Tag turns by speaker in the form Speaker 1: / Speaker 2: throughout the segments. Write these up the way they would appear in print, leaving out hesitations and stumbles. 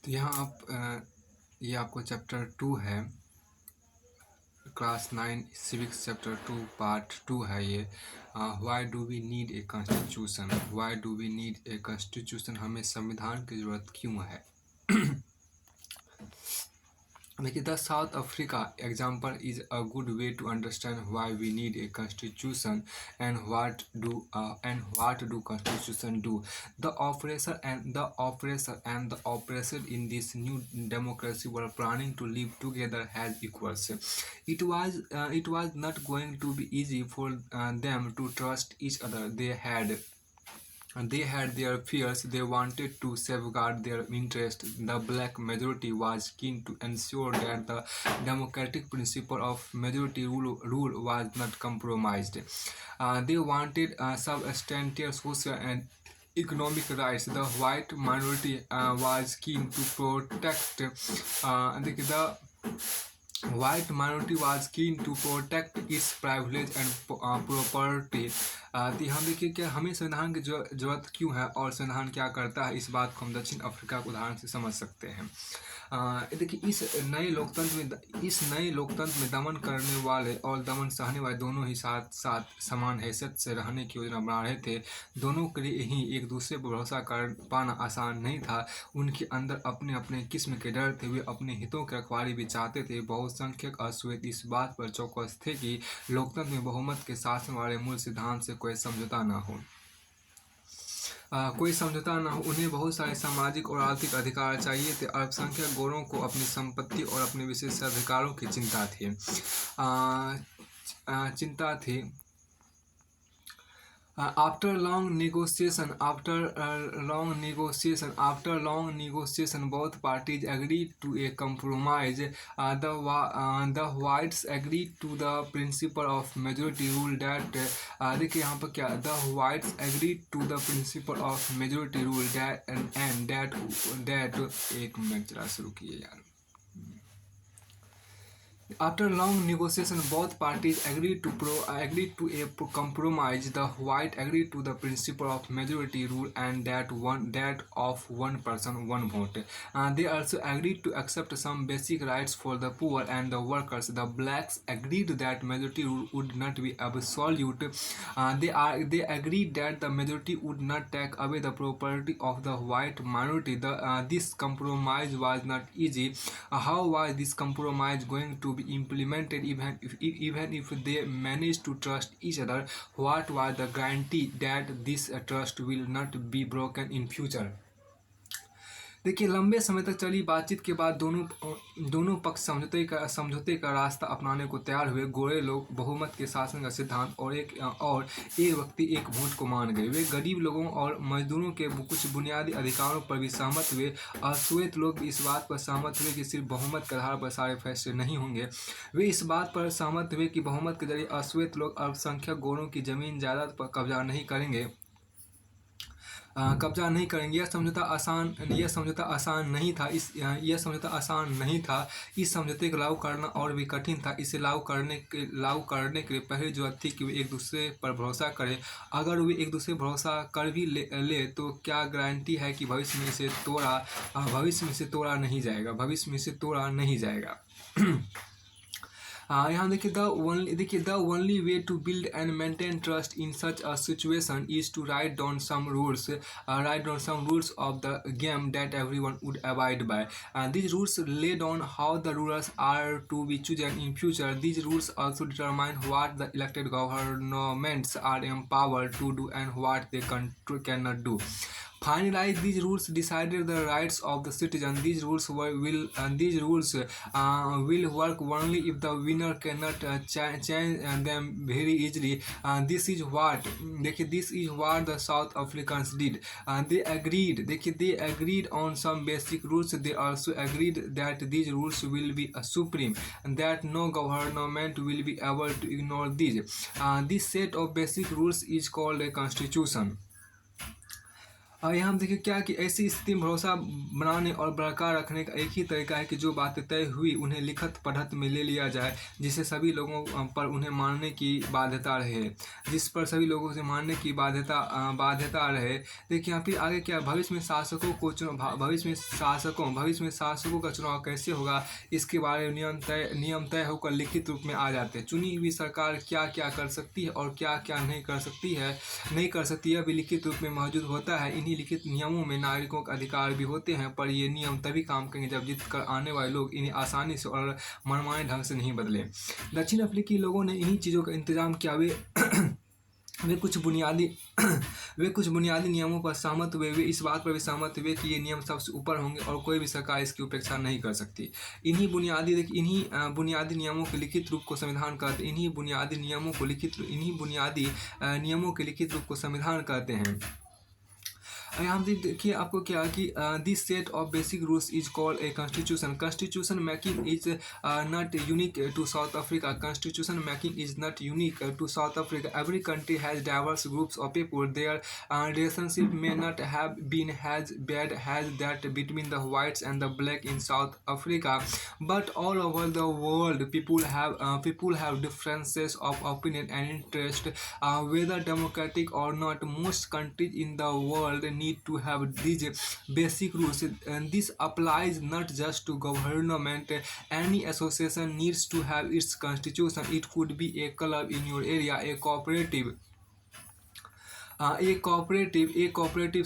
Speaker 1: तो यहाँ ये आपको चैप्टर 2 है, क्लास 9 सिविक्स चैप्टर 2 पार्ट 2 है ये। Why do we need a constitution, why do we need a constitution, हमें संविधान की ज़रूरत क्यों है। देखिए, the South Africa example is a good way to understand why we need a constitution and what do constitution do. The oppressor and the oppressed in this new democracy were planning to live together as equals. It was not going to be easy for them to trust each other. They had their fears. They wanted to safeguard their interest. The black majority was keen to ensure that the democratic principle of majority rule was not compromised. They wanted substantial social and economic rights. The white minority was keen to protect the white minority was keen to protect its privilege and property. तो हम देखिए क्या हमें संविधान की जरूरत क्यों है और संविधान क्या करता है, इस बात को हम दक्षिण अफ्रीका के उदाहरण से समझ सकते हैं। देखिए, इस नए लोकतंत्र में दमन करने वाले और दमन सहने वाले दोनों ही साथ साथ समान हैसियत से रहने की योजना बना रहे थे। दोनों के लिए ही एक दूसरे पर भरोसा कर पाना आसान नहीं था। उनके अंदर अपने अपने किस्म के डर थे। वे अपने हितों की रखवाली भी चाहते थे। बहुसंख्यक अश्वेत इस बात पर चौकस थे कि लोकतंत्र में बहुमत के शासन वाले मूल सिद्धांत से कोई समझौता न हो। उन्हें बहुत सारे सामाजिक और आर्थिक अधिकार चाहिए थे। अल्पसंख्यक गोरों को अपनी संपत्ति और अपने विशेषाधिकारों की चिंता थी। After long negotiation, both parties agreed to a compromise. The whites agreed to the principle of majority rule that देखिए यहाँ पर क्या, the whites agreed to the principle of majority rule that एक मिनट जरा शुरू किए यार। After long negotiation, both parties agreed to a compromise. The white agreed to the principle of majority rule and that of one person, one vote. They also agreed to accept some basic rights for the poor and the workers. The blacks agreed that majority rule would not be absolute. They agreed that the majority would not take away the property of the white minority. This compromise was not easy. How was this compromise going to be implemented even if they managed to trust each other? What was the guarantee that this trust will not be broken in future? देखिए, लंबे समय तक चली बातचीत के बाद दोनों पक्ष समझौते का रास्ता अपनाने को तैयार हुए। गोरे लोग बहुमत के शासन का सिद्धांत और एक व्यक्ति एक वोट को मान गए। वे गरीब लोगों और मजदूरों के कुछ बुनियादी अधिकारों पर भी सहमत हुए। अश्वेत लोग भी इस बात पर सहमत हुए कि सिर्फ बहुमत के आधार पर सारे फैसले नहीं होंगे। वे इस बात पर सहमत हुए कि बहुमत के जरिए अश्वेत लोग अल्पसंख्यक गोरों की जमीन जायदाद पर कब्जा नहीं करेंगे। यह समझौता आसान नहीं था। इस समझौते को लागू करना और भी कठिन था। इसे लागू करने के लिए पहली जरूरत थी कि वे एक दूसरे पर भरोसा करें। अगर वे एक दूसरे पर भरोसा कर भी ले तो क्या गारंटी है कि भविष्य में इसे तोड़ा नहीं जाएगा। यहाँ देखिए, the only way to build and maintain trust in such a situation is to write down some rules of the game that everyone would abide by. These rules lay down how the rulers are to be chosen in future. These rules also determine what the elected governments are empowered to do and what they cannot do. Finally, these rules decided the rights of the citizen. These rules will work only if the winner cannot change them very easily. This is what the South Africans did. They agreed on some basic rules. They also agreed that these rules will be supreme and that no government will be able to ignore these. This set of basic rules is called a constitution. यहाँ हम देखिए क्या कि ऐसी स्थिति में भरोसा बनाने और बरकरार रखने का एक ही तरीका है कि जो बातें तय हुई उन्हें लिखित पढ़त में ले लिया जाए, जिससे सभी लोगों पर उन्हें मानने की बाध्यता रहे, जिस पर सभी लोगों से मानने की बाध्यता रहे। देखिए यहाँ फिर आगे क्या, भविष्य में शासकों को चुनाव, भविष्य में शासकों का चुनाव कैसे होगा, इसके बारे में नियम तय होकर लिखित रूप में आ जाते हैं। चुनी हुई सरकार क्या क्या कर सकती है और क्या क्या नहीं कर सकती, यह भी लिखित रूप में मौजूद होता है। इन्हीं लिखित नियमों में नागरिकों के अधिकार भी होते हैं, पर ये नियम तभी काम करेंगे जब जीत कर आने वाले लोग इन्हें आसानी से और मनमाने ढंग से नहीं बदले। दक्षिण अफ्रीकी लोगों ने इन्हीं चीज़ों का इंतजाम किया। वे कुछ बुनियादी वे कुछ बुनियादी नियमों पर सहमत हुए। वे इस बात पर भी सहमत हुए कि ये नियम सबसे ऊपर होंगे और कोई भी सरकार इसकी उपेक्षा नहीं कर सकती। इन्हीं बुनियादी नियमों के लिखित रूप को संविधान कहते हैं। इन्हीं बुनियादी नियमों के लिखित रूप को संविधान कहते हैं। यहाँ देखिए आपको क्या कि this set of basic rules is called a constitution. Constitution making is not unique to South Africa. Constitution making is not unique to South Africa. Every country has diverse groups of people. Their relationship may not have been as bad as that between the whites and the black in South Africa, but all over the world people have differences of opinion and interest, whether democratic or not. Most countries in the world need to have these basic rules, and this applies not just to government. Any association needs to have its constitution. It could be a club in your area, a cooperative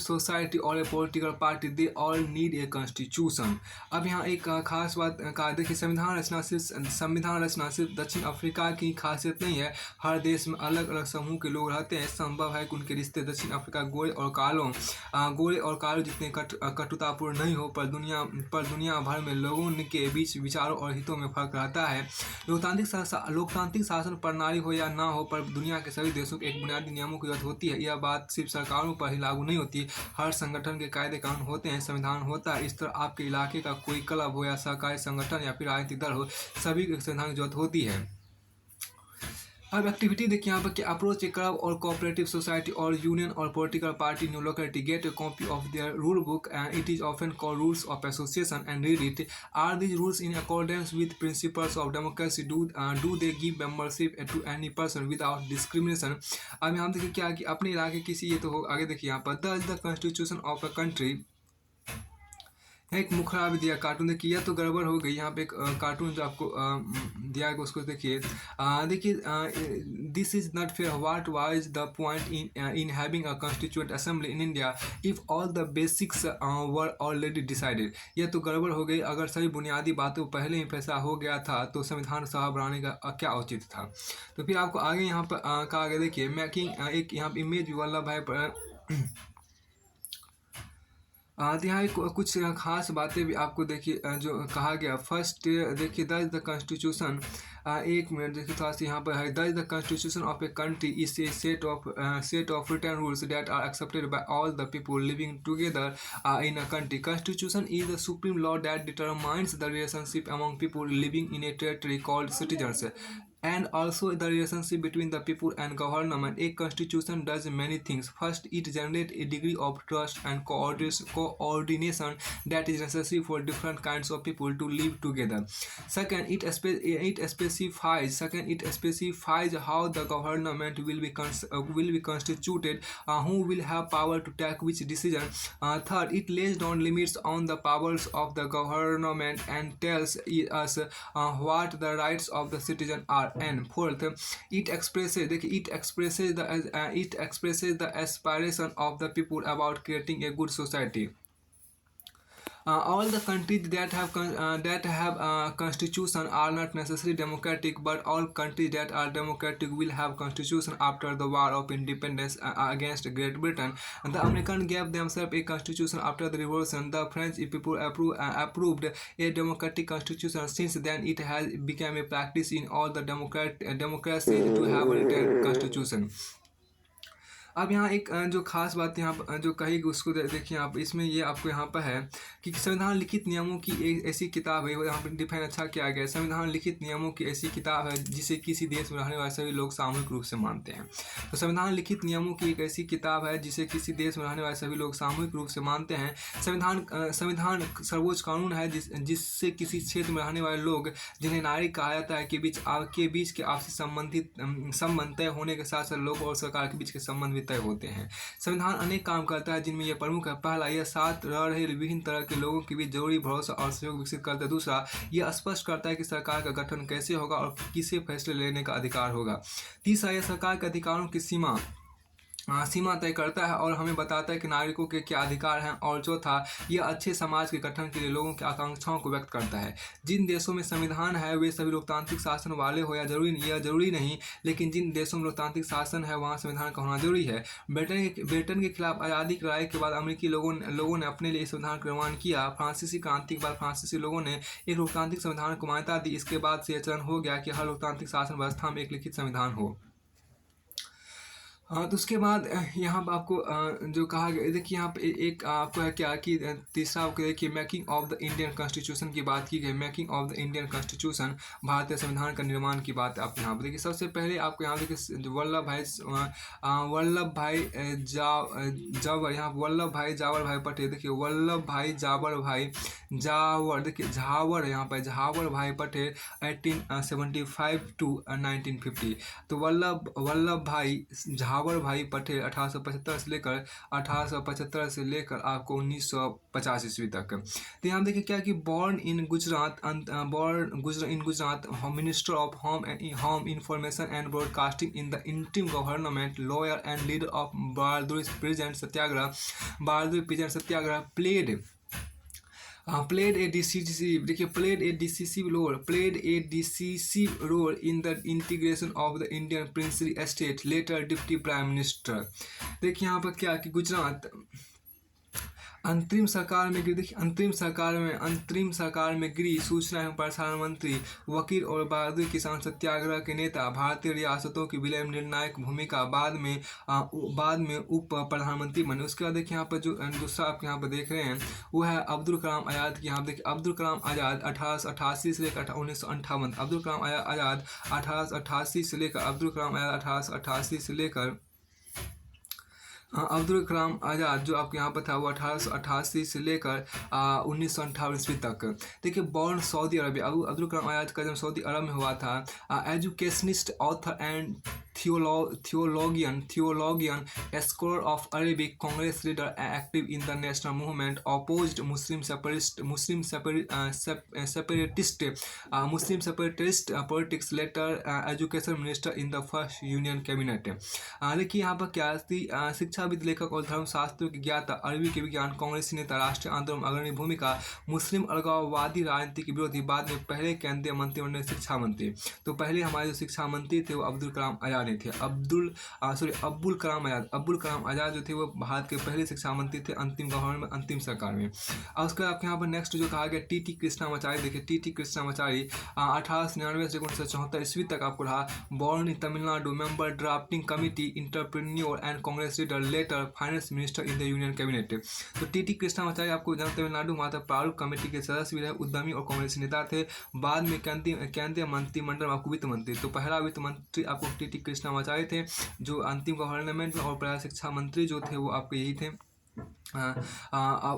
Speaker 1: society or a political party. They all need a constitution. अब यहाँ एक खास बात कहा, देखिए संविधान रचना सिर्फ दक्षिण अफ्रीका की खासियत नहीं है। हर देश में अलग अलग समूह के लोग रहते हैं। संभव है कि उनके रिश्ते दक्षिण अफ्रीका गोरे और कालों जितने कटुतापूर्ण नहीं हो, पर दुनिया भर में लोगों के बीच विचारों और हितों में फर्क रहता है। लोकतांत्रिक शासन प्रणाली हो या ना हो, पर दुनिया के सभी देशों के एक बुनियादी नियमों की जरूरत होती है। यह बात सिर्फ सरकारों पर ही लागू नहीं होती। हर संगठन के कायदे कानून होते हैं, संविधान होता है। इस तरह आपके इलाके का कोई क्लब हो या सहकारी संगठन या फिर राजनीतिक दल हो, सभी को संविधान की जरूरत होती है। अब एक्टिविटी देखिए यहाँ पर कि अप्रोच ए क्लब और कोऑपरेटिव सोसाइटी और यूनियन और political party new locality, get a copy of their rule book and it is often called rules of association and read it. Are these rules in accordance with principles of democracy? Do they give membership to any person without discrimination? अब यहाँ देखिए क्या कि अपने इलाके किसी, ये तो हो आगे देखिए यहाँ पर the constitution of a country, एक मुखरा भी दिया कार्टून। देखिए यह तो गड़बड़ हो गई। यहाँ पे एक कार्टून जो आपको दिया है उसको देखिए। This is not fair. What was the point in having a constituent assembly in India if all the basics were already decided? यह तो गड़बड़ हो गई। अगर सभी बुनियादी बातों पहले ही फैसला हो गया था तो संविधान सभा बनाने का क्या औचित्य था? तो फिर आपको आगे यहाँ पर कहा गया, देखिए मेकिंग एक यहाँ पर इमेज वल्लभ भाई यहाँ कुछ खास बातें भी आपको देखिए जो कहा गया। फर्स्ट देखिए द कॉन्स्टिट्यूशन, एक मिनट देखिए थोड़ा सा यहाँ पर है। The constitution of a country is a set of written rules that are accepted by all the people living together in a country. Constitution is the supreme law that determines the relationship among people living in a territory called citizens, and also the relationship between the people and government. A constitution does many things. First, it generates a degree of trust and coordination that is necessary for different kinds of people to live together. Second, it specifies how the government will be constituted, who will have power to take which decision. Third, it lays down limits on the powers of the government and tells us what the rights of the citizen are. And fourth, it expresses the aspiration of the people about creating a good society. All the countries that have constitution are not necessarily democratic, but all countries that are democratic will have constitution after the War of Independence against Great Britain. The Americans gave themselves a constitution after the Revolution. The French people approved a democratic constitution. Since then, it has become a practice in all the democracy to have a written constitution. अब यहाँ एक जो खास बात यहाँ जो कही गई उसको देखिए आप, इसमें ये आपको यहाँ पर है कि संविधान लिखित नियमों की एक ऐसी किताब है, वो यहाँ पर डिफाइन अच्छा किया गया है। संविधान लिखित नियमों की ऐसी किताब है जिसे किसी देश में रहने वाले सभी लोग सामूहिक रूप से मानते हैं। तो संविधान लिखित नियमों की एक ऐसी किताब है जिसे किसी देश में रहने वाले सभी लोग सामूहिक रूप से मानते हैं। संविधान सर्वोच्च कानून है जिससे किसी क्षेत्र में रहने वाले लोग, जिन्हें नागरिक कहा जाता है, के बीच के आपसी संबंध तय होने के साथ साथ लोग और सरकार के बीच के संबंध भी तय होते हैं। संविधान अनेक काम करता है जिनमें यह प्रमुख है। पहला, यह साथ रह रहे विभिन्न तरह के लोगों के बीच जरूरी भरोसा और सहयोग विकसित करता है। दूसरा, यह स्पष्ट करता है कि सरकार का गठन कैसे होगा और किसे फैसले लेने का अधिकार होगा। तीसरा, यह सरकार के अधिकारों की सीमा तय करता है और हमें बताता है कि नागरिकों के क्या अधिकार हैं। और चौथा, यह अच्छे समाज के गठन के लिए लोगों की आकांक्षाओं को व्यक्त करता है। जिन देशों में संविधान है वे सभी लोकतांत्रिक शासन वाले हो यह जरूरी नहीं, लेकिन जिन देशों में लोकतांत्रिक शासन है वहाँ संविधान का होना जरूरी है। ब्रिटेन के खिलाफ आज़ादी की लड़ाई के बाद अमेरिकी लोगों ने अपने लिए संविधान का निर्माण किया। फ्रांसीसी क्रांति के बाद फ्रांसीसी लोगों ने एक लोकतांत्रिक संविधान को मान्यता दी। इसके बाद से यह चलन हो गया कि हर लोकतांत्रिक शासन व्यवस्था में एक लिखित संविधान हो। हाँ, तो उसके बाद यहाँ पर आपको जो कहा गया, देखिए यहाँ पे एक आपको है क्या कि तीसरा आपको देखिए making of the Indian constitution की बात की गई। Making of the Indian constitution, भारतीय संविधान का निर्माण की बात आप यहाँ पर देखिए। सबसे पहले आपको यहाँ देखिए वल्लभ भाई जावर भाई पटेल, देखिए वल्लभ भाई जावर देखिए झावर, यहाँ पर झावर भाई पटेल 1875 to 1950। तो वल्लभ भाई झावर भाई पटेल 1875 से लेकर आपको 1950 ईस्वी तक। तो यहाँ देखिए क्या कि born in Gujarat, minister of home information and broadcasting in the interim government, lawyer and leader of Bahadur present Satyagraha, played a decisive role in the integration of the Indian princely estate, later deputy prime minister। देखिए यहाँ पर क्या कि गुजरात अंतरिम सरकार में गिरी सूचना एवं प्रसारण मंत्री, वकील और बहादुर किसान सत्याग्रह के नेता, भारतीय रियासतों की विलय में निर्णायक भूमिका, बाद में उप प्रधानमंत्री बने। उसके बाद देखिए यहाँ पर जो दूसरा आप यहाँ पर देख रहे हैं वो है अब्दुल कलाम आज़ाद की। यहाँ देखिए अब्दुल कलाम आज़ाद 1888 से लेकर 1958, अब्दुल कलाम आज़ाद 1888 से लेकर अब्दुल कलाम आज़ाद जो आपके यहाँ पर था वो 1888 से लेकर 1958 ईस्वी तक। देखिए born Saudi Arabia, Abdul Kalam Azad का जन्म सऊदी अरब में हुआ था। Educationist, author and theologian, scholar of Arabic, Congress leader, active in the national movement, opposed Muslim separatist politics, later education minister in the first union cabinet। देखिए यहाँ पर क्या शिक्षाविद, लेखक और धर्मशास्त्रों की ज्ञाता, अरबी के विज्ञान, कांग्रेसी नेता, राष्ट्रीय आंदोलन में अग्रणी भूमिका, मुस्लिम अलगाववादी राजनीति के विरोधी, बाद में पहले केंद्रीय मंत्रिमंडल शिक्षा मंत्री। तो पहले हमारे जो शिक्षा मंत्री थे वो अब्दुल कलाम आज़ाद थे। अब्दुल कलाम आज़ाद जो थे वो भारत के पहले शिक्षा मंत्री थे अंतिम गवर्नमेंट में, अंतिम सरकार में। और उसके आपके यहाँ पर नेक्स्ट जो कहा गया टी कृष्णामाचारी, देखिए टी कृष्णामाचारी 1899 से 1974 ईस्वी तक आपको रहा। Born in Tamil Nadu, member drafting committee, entrepreneur and Congress leader, later finance minister in the union cabinet. तो टी कृष्णामाचारी आपको जन्म तमिलनाडु वहाँ तक प्रारूप कमेटी के सदस्य भी रहे, उद्यमी और कांग्रेसी नेता थे। बाद में केंद्रीय मंत्रिमंडल में आपको वित्त मंत्री, तो पहला वित्त मंत्री आपको टी कृष्णामाचारी थे जो अंतिम गवर्नमेंट में, और पहला शिक्षा मंत्री जो थे वो आपके यही थे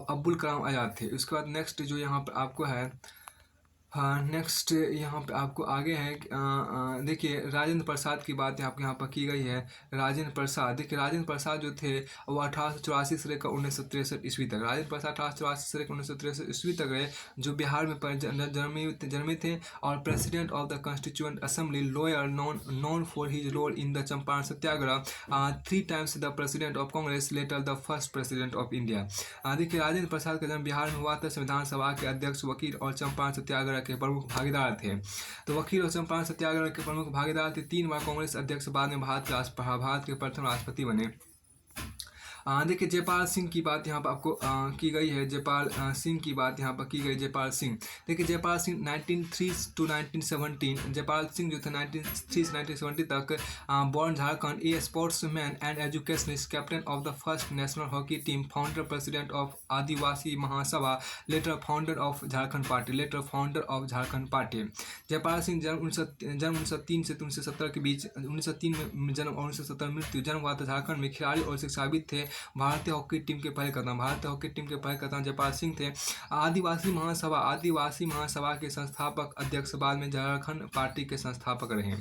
Speaker 1: अब्दुल कलाम आज़ाद थे। उसके बाद नेक्स्ट जो यहाँ पर आपको है नेक्स्ट यहाँ पे आपको आगे है देखिए राजेंद्र प्रसाद की बात यहाँ पर की गई है। राजेंद्र प्रसाद, देखिए राजेंद्र प्रसाद जो थे वो 1884 से लेकर 1963 ईस्वी तक, राजेंद्र प्रसाद 1884 से लेकर 1963 ईस्वी तक रहे, जो बिहार में जन्मे थे। और president of the constituent assembly, lawyer, known for his role in the Champaran Satyagraha, 3 times the president of Congress, later the first president of India. देखिए राजेंद्र प्रसाद का जन्म बिहार में हुआ था। संविधान सभा के अध्यक्ष, वकील और चंपारण सत्याग्रह के प्रमुख भागीदार थे। तो वकील और चंपारण सत्याग्रह के प्रमुख भागीदार थे। 3 बार कांग्रेस अध्यक्ष, बाद में भारत के प्रथम राष्ट्रपति बने। देखिए जयपाल सिंह की बात यहाँ पर आपको की गई है। जयपाल सिंह की बात यहाँ पर की गई। जयपाल सिंह, देखिए जयपाल सिंह 1903 to 1917, जयपाल सिंह जो थे 1903 से 1970 तक, born Jharkhand, a sportsman and educationist, captain of the first national hockey team, founder president of Adivasi Mahasabha, later founder of Jharkhand party, later founder of Jharkhand party. Jaipal Singh जन्म 1903 से 1970 के बीच, 1903 में जन्म और 1970 मृत्यु। जन्म हुआ था झारखंड में। खिलाड़ी और शिक्षाविद थे। भारतीय हॉकी टीम के पहले कप्तान, भारतीय हॉकी टीम के पहले कप्तान जयपाल सिंह थे। आदिवासी महासभा के संस्थापक अध्यक्ष, बाद में झारखंड पार्टी के संस्थापक रहे।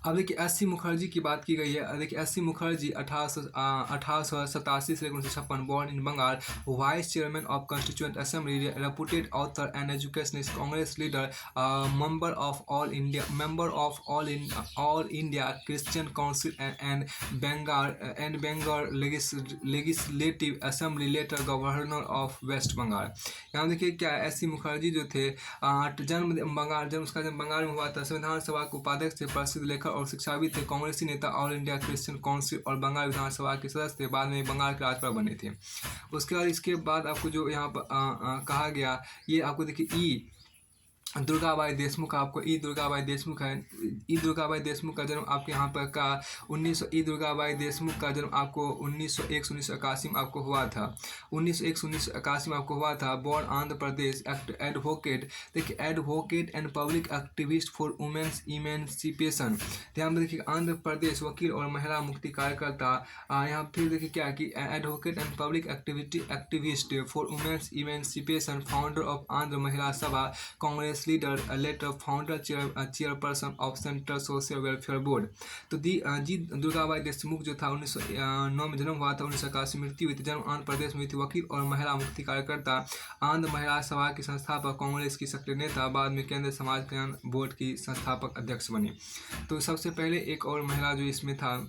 Speaker 1: अब देखिए एस.सी. मुखर्जी की बात की गई है। देखिए एस.सी. मुखर्जी 1887 से 1956, born in Bengal, vice chairman of constituent assembly, reputed author and educationist, Congress leader, member of all India Christian council and Bengal legislative assembly, later governor of West Bengal. यहाँ देखिए क्या एस.सी. मुखर्जी जो थे, जन्म बंगाल में हुआ था। संविधान सभा के उपाध्यक्ष थे, प्रसिद्ध लेखक और शिक्षाविद थे, कांग्रेसी नेता, ऑल इंडिया क्रिश्चियन काउंसिल और बंगाल विधानसभा के सदस्य थे। बाद में बंगाल के राज्यपाल बने थे। उसके बाद इसके बाद आपको जो यहाँ पर कहा गया, ये आपको देखिए दुर्गाबाई देशमुख, आपको दुर्गाबाई देशमुख है। दुर्गाबाई देशमुख का जन्म आपके यहाँ पर का दुर्गाबाई देशमुख का जन्म आपको 1901 से 1981 में आपको हुआ था। 1901 से 1981 में आपको हुआ था। बॉर्न आंध्र प्रदेश, एडवोकेट, देखिए advocate and public activist for women's emancipation. ध्यान में देखिए आंध्र प्रदेश, वकील और महिला मुक्ति कार्यकर्ता। यहाँ फिर देखिए क्या कि advocate and public activist for women's emancipation, founder of Andhra Mahila Sabha, Congress leader, later founder, chairperson of central social welfare board. तो जी दुर्गाबाई देशमुख जो था 1909 में जन्म हुआ था, 1981 में मृत्यु हुई थी। जन्म आंध्र प्रदेश में हुई थी। वकील और महिला मुक्ति कार्यकर्ता, आंध्र महिला सभा की संस्थापक, कांग्रेस की सक्रिय नेता, बाद में केंद्रीय समाज कल्याण बोर्ड की संस्थापक अध्यक्ष बनी। तो सबसे पहले एक और महिला जो इसमें था,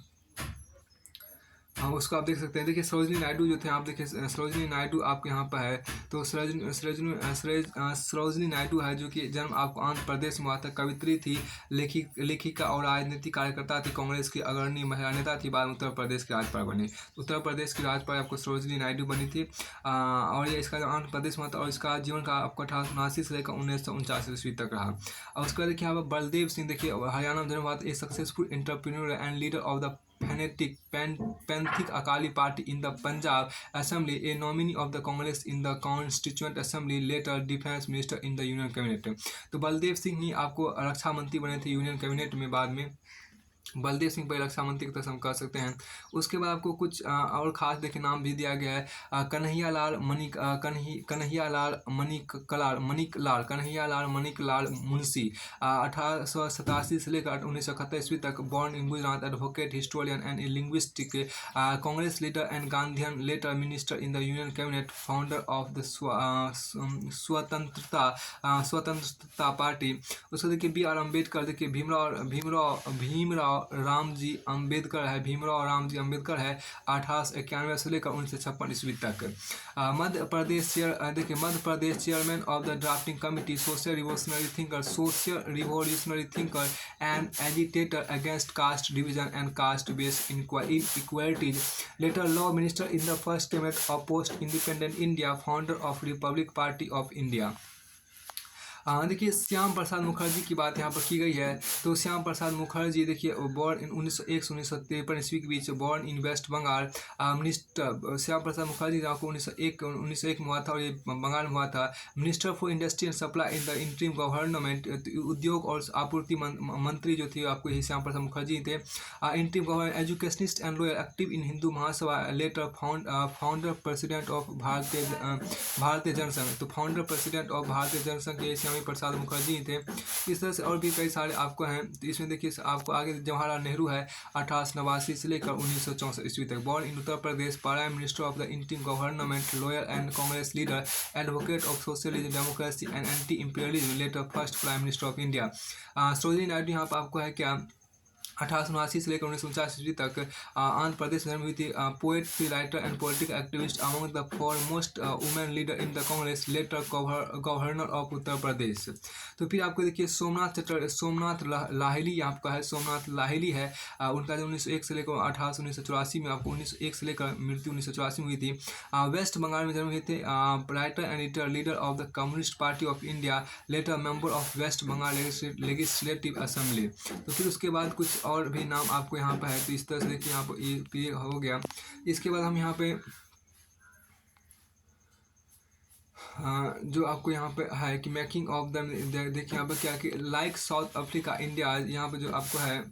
Speaker 1: हाँ उसको आप देख सकते हैं। देखिए सरोजिनी नायडू जो थे, आप देखिए सरोजिनी नायडू आपके यहाँ पर है। तो सरोजिनी नायडू है, जो कि जन्म आपको आंध्र प्रदेश में हुआ था। कवित्री थी, लेखिका और राजनीतिक कार्यकर्ता थी, कांग्रेस की अग्रणी महिला नेता थी। बाद में उत्तर प्रदेश की राज्यपाल बनी। उत्तर प्रदेश की राज्यपाल आपको सरोजिनी नायडू बनी थी। और ये इसका आंध्र प्रदेश में था, और इसका जीवन का आपको 1879 से लेकर 1949 ईस्वी तक रहा। और उसके बाद देखिए यहाँ पर बलदेव सिंह, देखिए हरियाणा में जन्म हुआ था। A successful entrepreneur and leader of the Panthic Akali party in the Punjab assembly, a nominee of the Congress in the constituent assembly, later defence minister in the union cabinet. तो बलदेव सिंह ही आपको रक्षा मंत्री बने थे यूनियन कैबिनेट में। बाद में बलदेव सिंह पहले रक्षा मंत्री की तरह हम कह सकते हैं। उसके बाद आपको कुछ और खास देखिए नाम भी दिया गया है। कन्हैयालाल मणिकलाल मुंशी, 1887 से लेकर 1971 ईस्वी तक, born in Gujarat, advocate, historian and linguistic, Congress leader and Gandhian, later minister in the union cabinet, founder of the Swatantra party. उसको देखिए बी आर अम्बेडकर, देखिए भीमराव रामजी अम्बेडकर है। 1891 से लेकर 1956 ईस्वी तक। Madhya Pradesh chairman of the drafting committee, social revolutionary thinker and agitator against caste division and caste based inequalities, later law minister in the first cabinet of post independent India, founder of republic party of India. देखिए श्याम प्रसाद मुखर्जी की बात यहाँ पर की गई है। तो श्याम प्रसाद मुखर्जी देखिए बॉर्न इन 1901 से 1953 ईस्वी के बीच, born in West Bengal, minister Shyam Prasad Mukherjee आपको 1901 में हुआ था, और ये बंगाल में हुआ था। Minister for industry and supply in the interim government, उद्योग और आपूर्ति मंत्री जो थे आपको यही श्याम प्रसाद मुखर्जी थे। Interim government, educationist and lawyer, active in Hindu Mahasabha, later founder president of Bharatiya Jana Sangh. तो founder president of Bharatiya Jansangh के श्यामी प्रसाद मुखर्जी थे। इस तरह से और भी कई सारे आपको हैं। तो इसमें देखिए आपको आगे जवाहरलाल नेहरू है, 1889 से लेकर 1964 ईस्वी तक, born in Uttar Pradesh, prime minister of the interim government, lawyer and Congress leader, advocate of socialism, democracy and anti imperialism, later first prime minister of India. Sarojini Naidu यहाँ पर आपको है क्या 1879 से लेकर 1949 ईस्वी तक आंध्र प्रदेश में जन्मी हुई थी। Poet, free writer and political activist, among the foremost women leader in the Congress, later governor of Uttar Pradesh. तो फिर आपको देखिए सोमनाथ लाहिली आपका है, सोमनाथ लाहिली है। उनका जो 1901 से लेकर 1984 में, आपको 1901 से लेकर मृत्यु 1984 में हुई थी। वेस्ट बंगाल में जन्म हुए थे। Writer and editor, leader of the communist party of India, later member of West Bengal legislative assembly. तो फिर उसके बाद कुछ और भी नाम आपको यहाँ पर है। तो इस तरह से देखिए यहाँ पर ये हो गया। इसके बाद हम यहाँ पे जो आपको यहाँ पे है कि मेकिंग ऑफ द, देखिए यहाँ पर क्या कि लाइक साउथ अफ्रीका इंडिया, यहाँ पे जो आपको है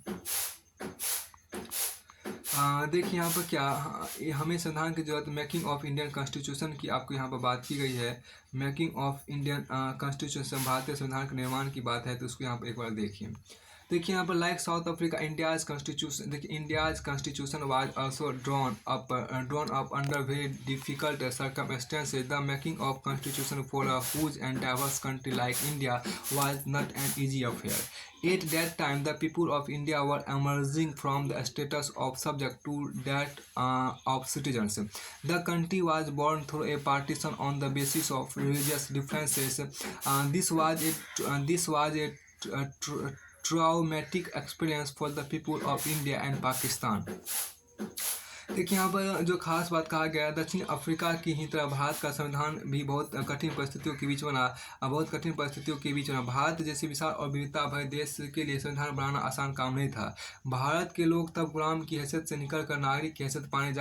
Speaker 1: देखिए यहाँ पर क्या हमें संविधान की जरूरत, मेकिंग ऑफ इंडियन कॉन्स्टिट्यूशन की आपको यहाँ पर बात की गई है। मेकिंग ऑफ इंडियन कॉन्स्टिट्यूशन, भारतीय संविधान के निर्माण की बात है। तो उसको यहाँ पर एक बार देखिए यहाँ पर like South Africa India's constitution, देखिए India's constitution was also drawn up under very difficult circumstances. The making of constitution for a huge and diverse country like India was not an easy affair. At that time, the people of India were emerging from the status of subject to that of citizens. The country was born through a partition on the basis of religious differences. This was a traumatic experience for the people of India and Pakistan. देखिए यहाँ पर जो खास बात कहा गया, दक्षिण Africa की ही तरह भारत का संविधान भी बहुत कठिन परिस्थितियों के बीच बना। भारत जैसे विशाल और विविधता भरे देश के लिए संविधान बनाना आसान काम नहीं था। भारत के लोग तब गुलाम की हैसियत से निकलकर नागरिक की हैसियत पाने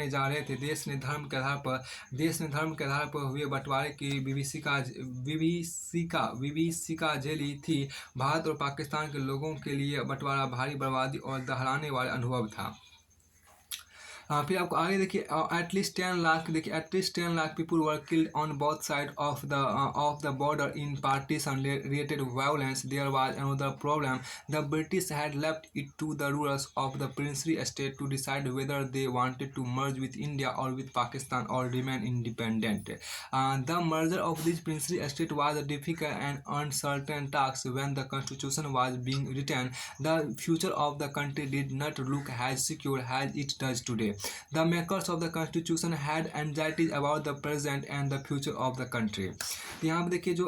Speaker 1: जा रहे थे। देश ने धर्म के आधार पर हुए बंटवारे की विभीषिका झेली थी। भारत और पाकिस्तान के लोगों के लिए बंटवारा भारी बर्बादी और दहलाने वाला अनुभव था। फिर आपको आगे देखिए, at least 10 lakh people were killed on both side of the border in partition related violence. There was another problem. The British had left it to the rulers of the princely state to decide whether they wanted to merge with India or with Pakistan or remain independent. The merger of this princely state was a difficult and uncertain task when the constitution was being written. The future of the country did not look as secure as it does today. The makers of the constitution had anxieties about the present and the future of the country. तो यहाँ पर देखिए जो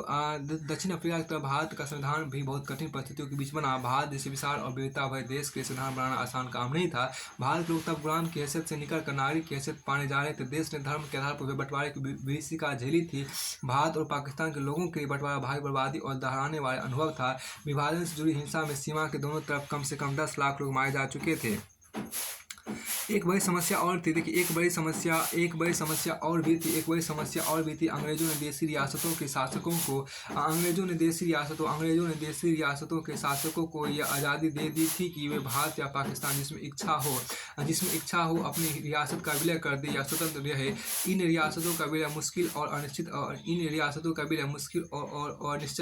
Speaker 1: दक्षिण Africa की तरफ भारत का संविधान भी बहुत कठिन परिस्थितियों के बीच बना। भारत जैसे विशाल और विविधता भरे देश के संविधान बनाना आसान काम नहीं था। भारत के लोग तब गुलाम की हैसियत से निकलकर नागरिक की हैसियत पाने जा रहे थे। देश ने धर्म के आधार पर हुए बंटवारे की विभीषिका झेली थी। भारत और पाकिस्तान के लोगों के लिए बंटवारा भारी बर्बादी और दहराने वाला अनुभव था। विभाजन से जुड़ी हिंसा में सीमा के दोनों तरफ कम से कम 10 लाख लोग मारे जा चुके थे। एक बड़ी समस्या और थी, देखिए एक बड़ी समस्या और भी थी। अंग्रेजों ने देसी रियासतों के शासकों को यह आज़ादी दे दी थी कि वे भारत या पाकिस्तान जिसमें इच्छा हो अपनी रियासत का विलय कर दे या स्वतंत्र रहे। इन रियासतों का विलय मुश्किल और अनिश्चय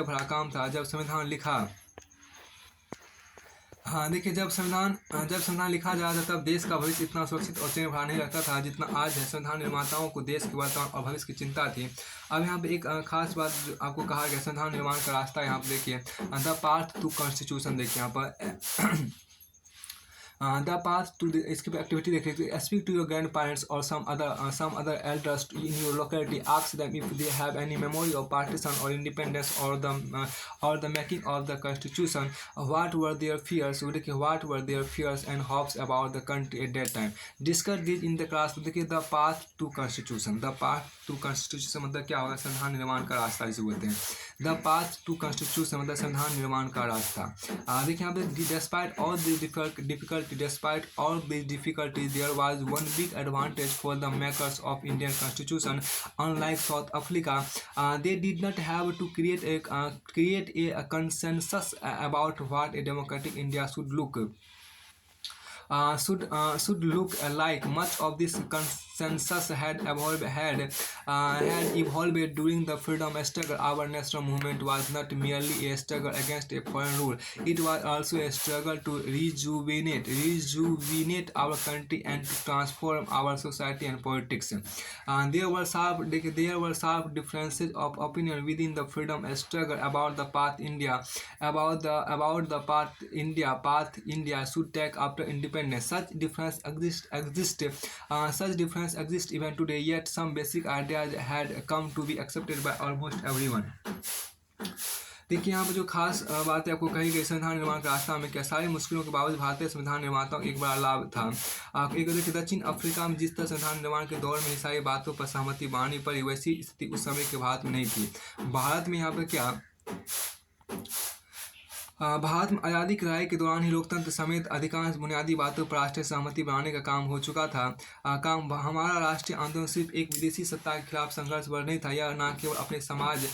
Speaker 1: भरा काम था। जब संविधान लिखा जब संविधान लिखा जा रहा था तब देश का भविष्य इतना सुरक्षित और चैन भरा नहीं लगता था जितना आज है। संविधान निर्माताओं को देश के वर्तमान और भविष्य की चिंता थी। अब यहाँ पे एक खास बात जो आपको कहा गया, संविधान निर्माण का रास्ता यहाँ पे देखिए, द पाथ टू कॉन्स्टिट्यूशन देखिए यहाँ पर the path to the escape activity देखिए, speak to your grandparents or some other elders in your locality. Ask them if they have any memory of partition or independence or the making of the constitution. What were their fears and hopes about the country at that time. Discuss this in the class. देखिए the path to constitution मतलब क्या होगा, संविधान निर्माण का रास्ता जिसे बोलते हैं। The path to constitution मतलब संविधान निर्माण का रास्ता। देखिए यहाँ पे despite all these difficulties, there was one big advantage for the makers of Indian Constitution. Unlike South Africa, they did not have to create a consensus about what a democratic India should look. should look alike. Much of this consensus had evolved during the freedom struggle. Our national movement was not merely a struggle against a foreign rule; it was also a struggle to rejuvenate our country and to transform our society and politics. There were sharp differences of opinion within the freedom struggle about the path India should take after independence. Such difference exists even today. Yet some basic ideas had come to be accepted by almost everyone. देखिए यहाँ पर जो खास बात है आपको कही गई, संविधान निर्माण का रास्ता में क्या सारी मुश्किलों के बावजूद भारतीय संविधान निर्माताओं एक बड़ा लाभ था। एक देखिए दक्षिण अफ्रीका में जिस तरह संविधान निर्माण के दौर में सारी बातों पर सहमति बानी पड़ी, वैसी स्थिति उस समय के भारत में नहीं थी। भारत में यहाँ पर क्या भारत में आज़ादी की लड़ाई के दौरान ही लोकतंत्र समेत अधिकांश बुनियादी बातों पर राष्ट्रीय सहमति बनाने का काम हो चुका था। हमारा राष्ट्रीय आंदोलन सिर्फ एक विदेशी सत्ता के खिलाफ संघर्ष पर नहीं था, यह न केवल अपने समाज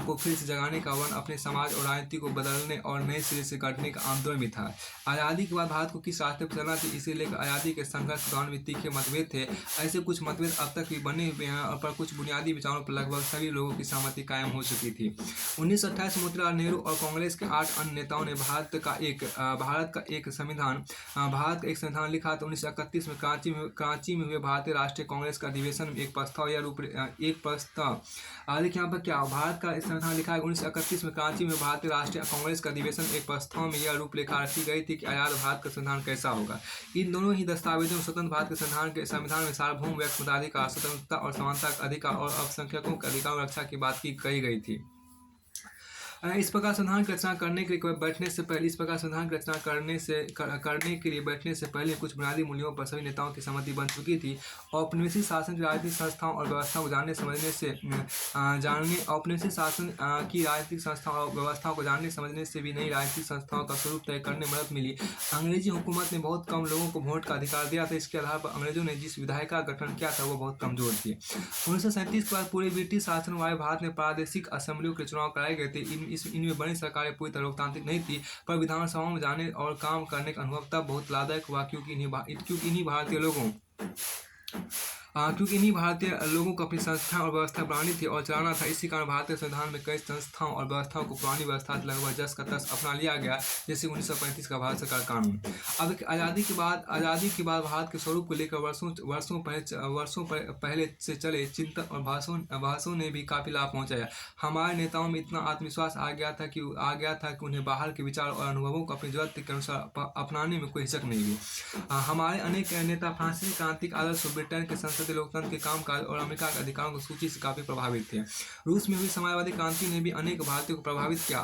Speaker 1: को फिर से जगाने का वरन अपने समाज और राजनीति को बदलने और नए सिरे से गढ़ने का आंदोलन भी था। आज़ादी के बाद भारत को किस रास्ते पर चलना चाहिए, इसे लेकर आज़ादी के संघर्ष के दौरान भी तीखे मतभेद थे। ऐसे कुछ मतभेद अब तक भी बने हुए हैं और पर कुछ बुनियादी विचारों पर लगभग सभी लोगों की सहमति कायम हो चुकी थी। 1928 में मोतीलाल नेहरू और कांग्रेस के 8 अन्य नेताओं ने भारत का एक संविधान लिखा था। 1931 में कराची में हुए भारतीय राष्ट्रीय कांग्रेस का अधिवेशन में एक प्रस्ताव देखिए यहाँ पर क्या भारत का संविधान लिखा है। 1931 में कराची में भारतीय राष्ट्रीय कांग्रेस का अधिवेशन एक प्रस्ताव में यह रूपरेखा रखी गई थी कि आजाद भारत का संविधान कैसा होगा। इन दोनों ही दस्तावेजों में स्वतंत्र भारत के संविधान में सार्वभौम व्यक्ति मताधिकार, स्वतंत्रता और समानता का अधिकार और अल्पसंख्यकों के अधिकारों रक्षा की बात की कही गई थी। इस प्रकार संविधान की रचना करने के लिए बैठने से पहले कुछ बुनियादी मूल्यों पर सभी नेताओं की सहमति बन चुकी थी। औपनिवेशिक शासन की राजनीतिक संस्थाओं और व्यवस्था को औपनिवेशिक शासन की राजनीतिक संस्थाओं और व्यवस्थाओं को जानने समझने से भी नई राजनीतिक संस्थाओं का स्वरूप तय करने में मदद मिली। अंग्रेजी हुकूमत ने बहुत कम लोगों को वोट का अधिकार दिया था। इसके आधार पर अंग्रेजों ने जिस विधायिका का गठन किया था वो बहुत कमजोर थी। 1937 के बाद पूरे ब्रिटिश शासन वाले भारत में प्रादेशिक असेंबलियों के चुनाव कराए गए थे। इनमें बड़ी सरकारें पूरी तरह लोकतांत्रिक नहीं थी, पर विधानसभाओं में जाने और काम करने का अनुभव तब बहुत लाभदायक हुआ क्योंकि इन्हीं भारतीय लोगों को अपनी संस्था और व्यवस्था बनानी थी और चलाना था। इसी कारण भारतीय संविधान में कई संस्थाओं और व्यवस्थाओं को पुरानी व्यवस्था लगभग जस का तस अपना लिया गया, जैसे 1935 का भारत सरकार कानून। अब आज़ादी के बाद भारत के स्वरूप को लेकर वर्षों पहले से चले चिंतन और भाषणों ने भी काफी लाभ पहुंचाया। हमारे नेताओं में इतना आत्मविश्वास आ गया था कि उन्हें बाहर के विचार और अनुभवों को अपनी जरूरत के अनुसार अपनाने में कोई हिचक नहीं हुई। हमारे अनेक नेता फ्रांसीसी क्रांतिक आदर्श, ब्रिटेन के संसदीय लोकतंत्र के कामकाज और अमेरिका के अधिकारों की सूची से काफी प्रभावित थे। रूस में हुई समाजवादी क्रांति ने भी अनेक भारतीयों को प्रभावित किया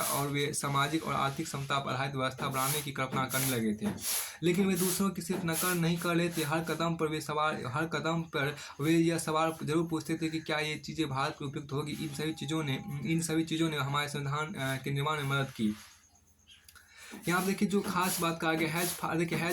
Speaker 1: और वे सामाजिक और आर्थिक समता पर आधारित व्यवस्था बनाने की कल्पना करने लगे थे। लेकिन वे दूसरों की सिर्फ नकल नहीं कर लेते, हर कदम पर वे यह सवाल जरूर पूछते थे कि क्या ये चीजें भारत को उपयुक्त होगी। इन सभी चीजों ने हमारे संविधान के निर्माण में मदद की। यहाँ देखिए जो खास बात कहा गया has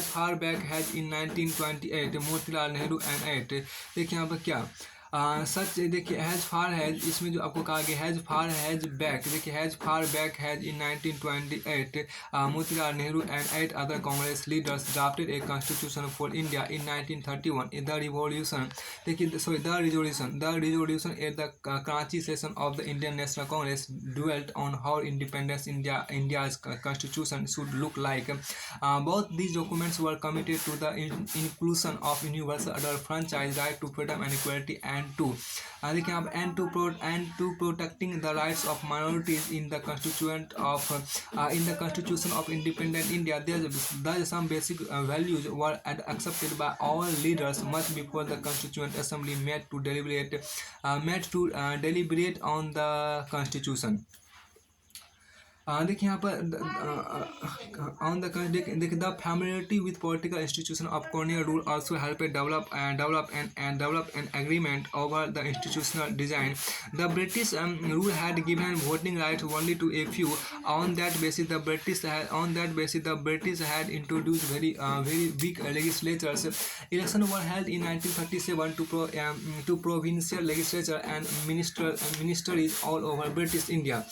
Speaker 1: far back has in 1928 Motilal Nehru and act. देखिए यहाँ पर क्या सच देखिए हैज फार हैज, इसमें जो आपको कहा गया हैज बैक, देखिए has far back has in 1928 Motilal Nehru and 8 other Congress leaders drafted A constitution for India in 1931। The resolution at the Karachi session of the Indian national Congress dwelt on how independence India's constitution should look like. Both these documents were committed to the inclusion of universal adult franchise right to freedom and equality and to protecting the rights of minorities in the constitution of independent India. Thus some basic values were accepted by all leaders much before the Constituent Assembly met to deliberate on the constitution. देखिए यहाँ पर the familiarity with political institution of colonial rule also helped develop an agreement over the institutional design. The British rule had given voting rights only to a few. On that basis, the British had introduced very weak legislatures. Elections were held in 1937 to provincial legislature and ministries all over British India.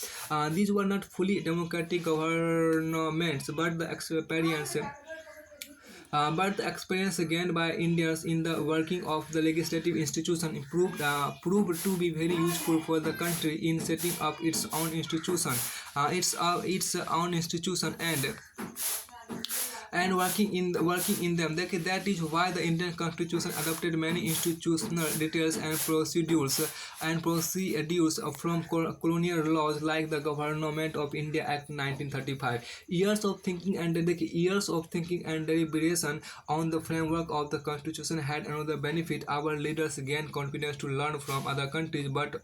Speaker 1: These were not fully democratic governments, but the experience but the experience gained by Indians in the working of the legislative institution proved to be very useful for the country in setting up its own institution and working in them. That is why the Indian Constitution adopted many institutional details and procedures from colonial laws like the Government of India Act 1935. Years of thinking and deliberation on the framework of the Constitution had another benefit. Our leaders gained confidence to learn from other countries, but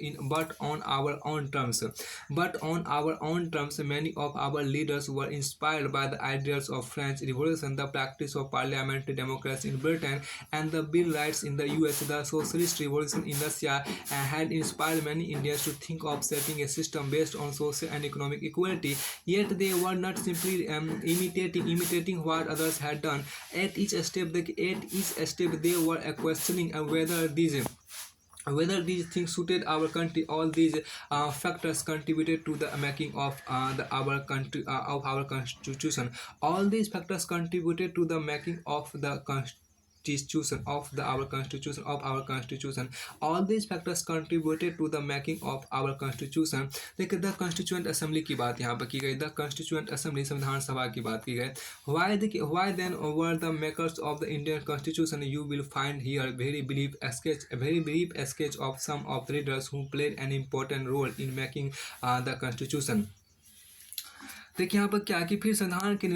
Speaker 1: on our own terms. Many of our leaders were inspired by the ideals of French Revolution, the practice of parliamentary democracy in Britain, and the Bill Rights in the US. The Socialist Revolution in Russia had inspired many Indians to think of setting a system based on social and economic equality. Yet they were not simply imitating what others had done. At each step, they were questioning whether these things suited our country. All these factors contributed to the making of our constitution. All these factors contributed to the making of the constitution. All these factors contributed to the making of our constitution. देखिए the constituent assembly की बात यहाँ पर की गई. The constituent assembly संविधान सभा की बात की गई. Why then were the makers of the Indian Constitution? You will find here a very brief sketch of some of the leaders who played an important role in making the Constitution. देखिए यहाँ पर क्या कि फिर भारत के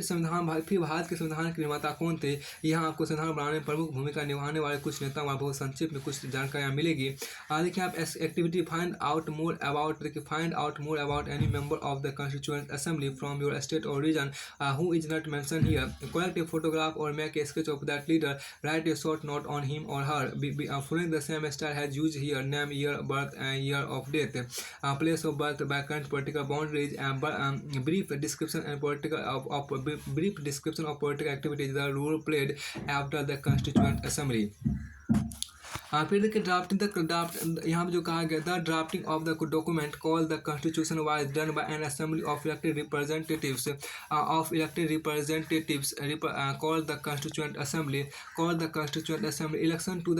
Speaker 1: संविधान के निर्माता कौन थे. यहाँ आपको संविधान बनाने में प्रमुख भूमिका निभाने वाले कुछ नेता वहाँ बहुत संक्षिप्त में कुछ जानकारियाँ मिलेगी. देखिए आप activity find out more about any member of the constituent assembly from your state or region who is not mention here. Collect a photograph or make a sketch of that leader. Write a short note on him or her. Following the same style has used here: name, year birth, year of death, place of birth, background, political boundaries, brief description of political activities, the role played after the Constituent Assembly. फिर देखिए यहाँ पर जो कहा गया the drafting of the document call the constitution was done by an assembly of elected representatives call the constituent assembly. Election to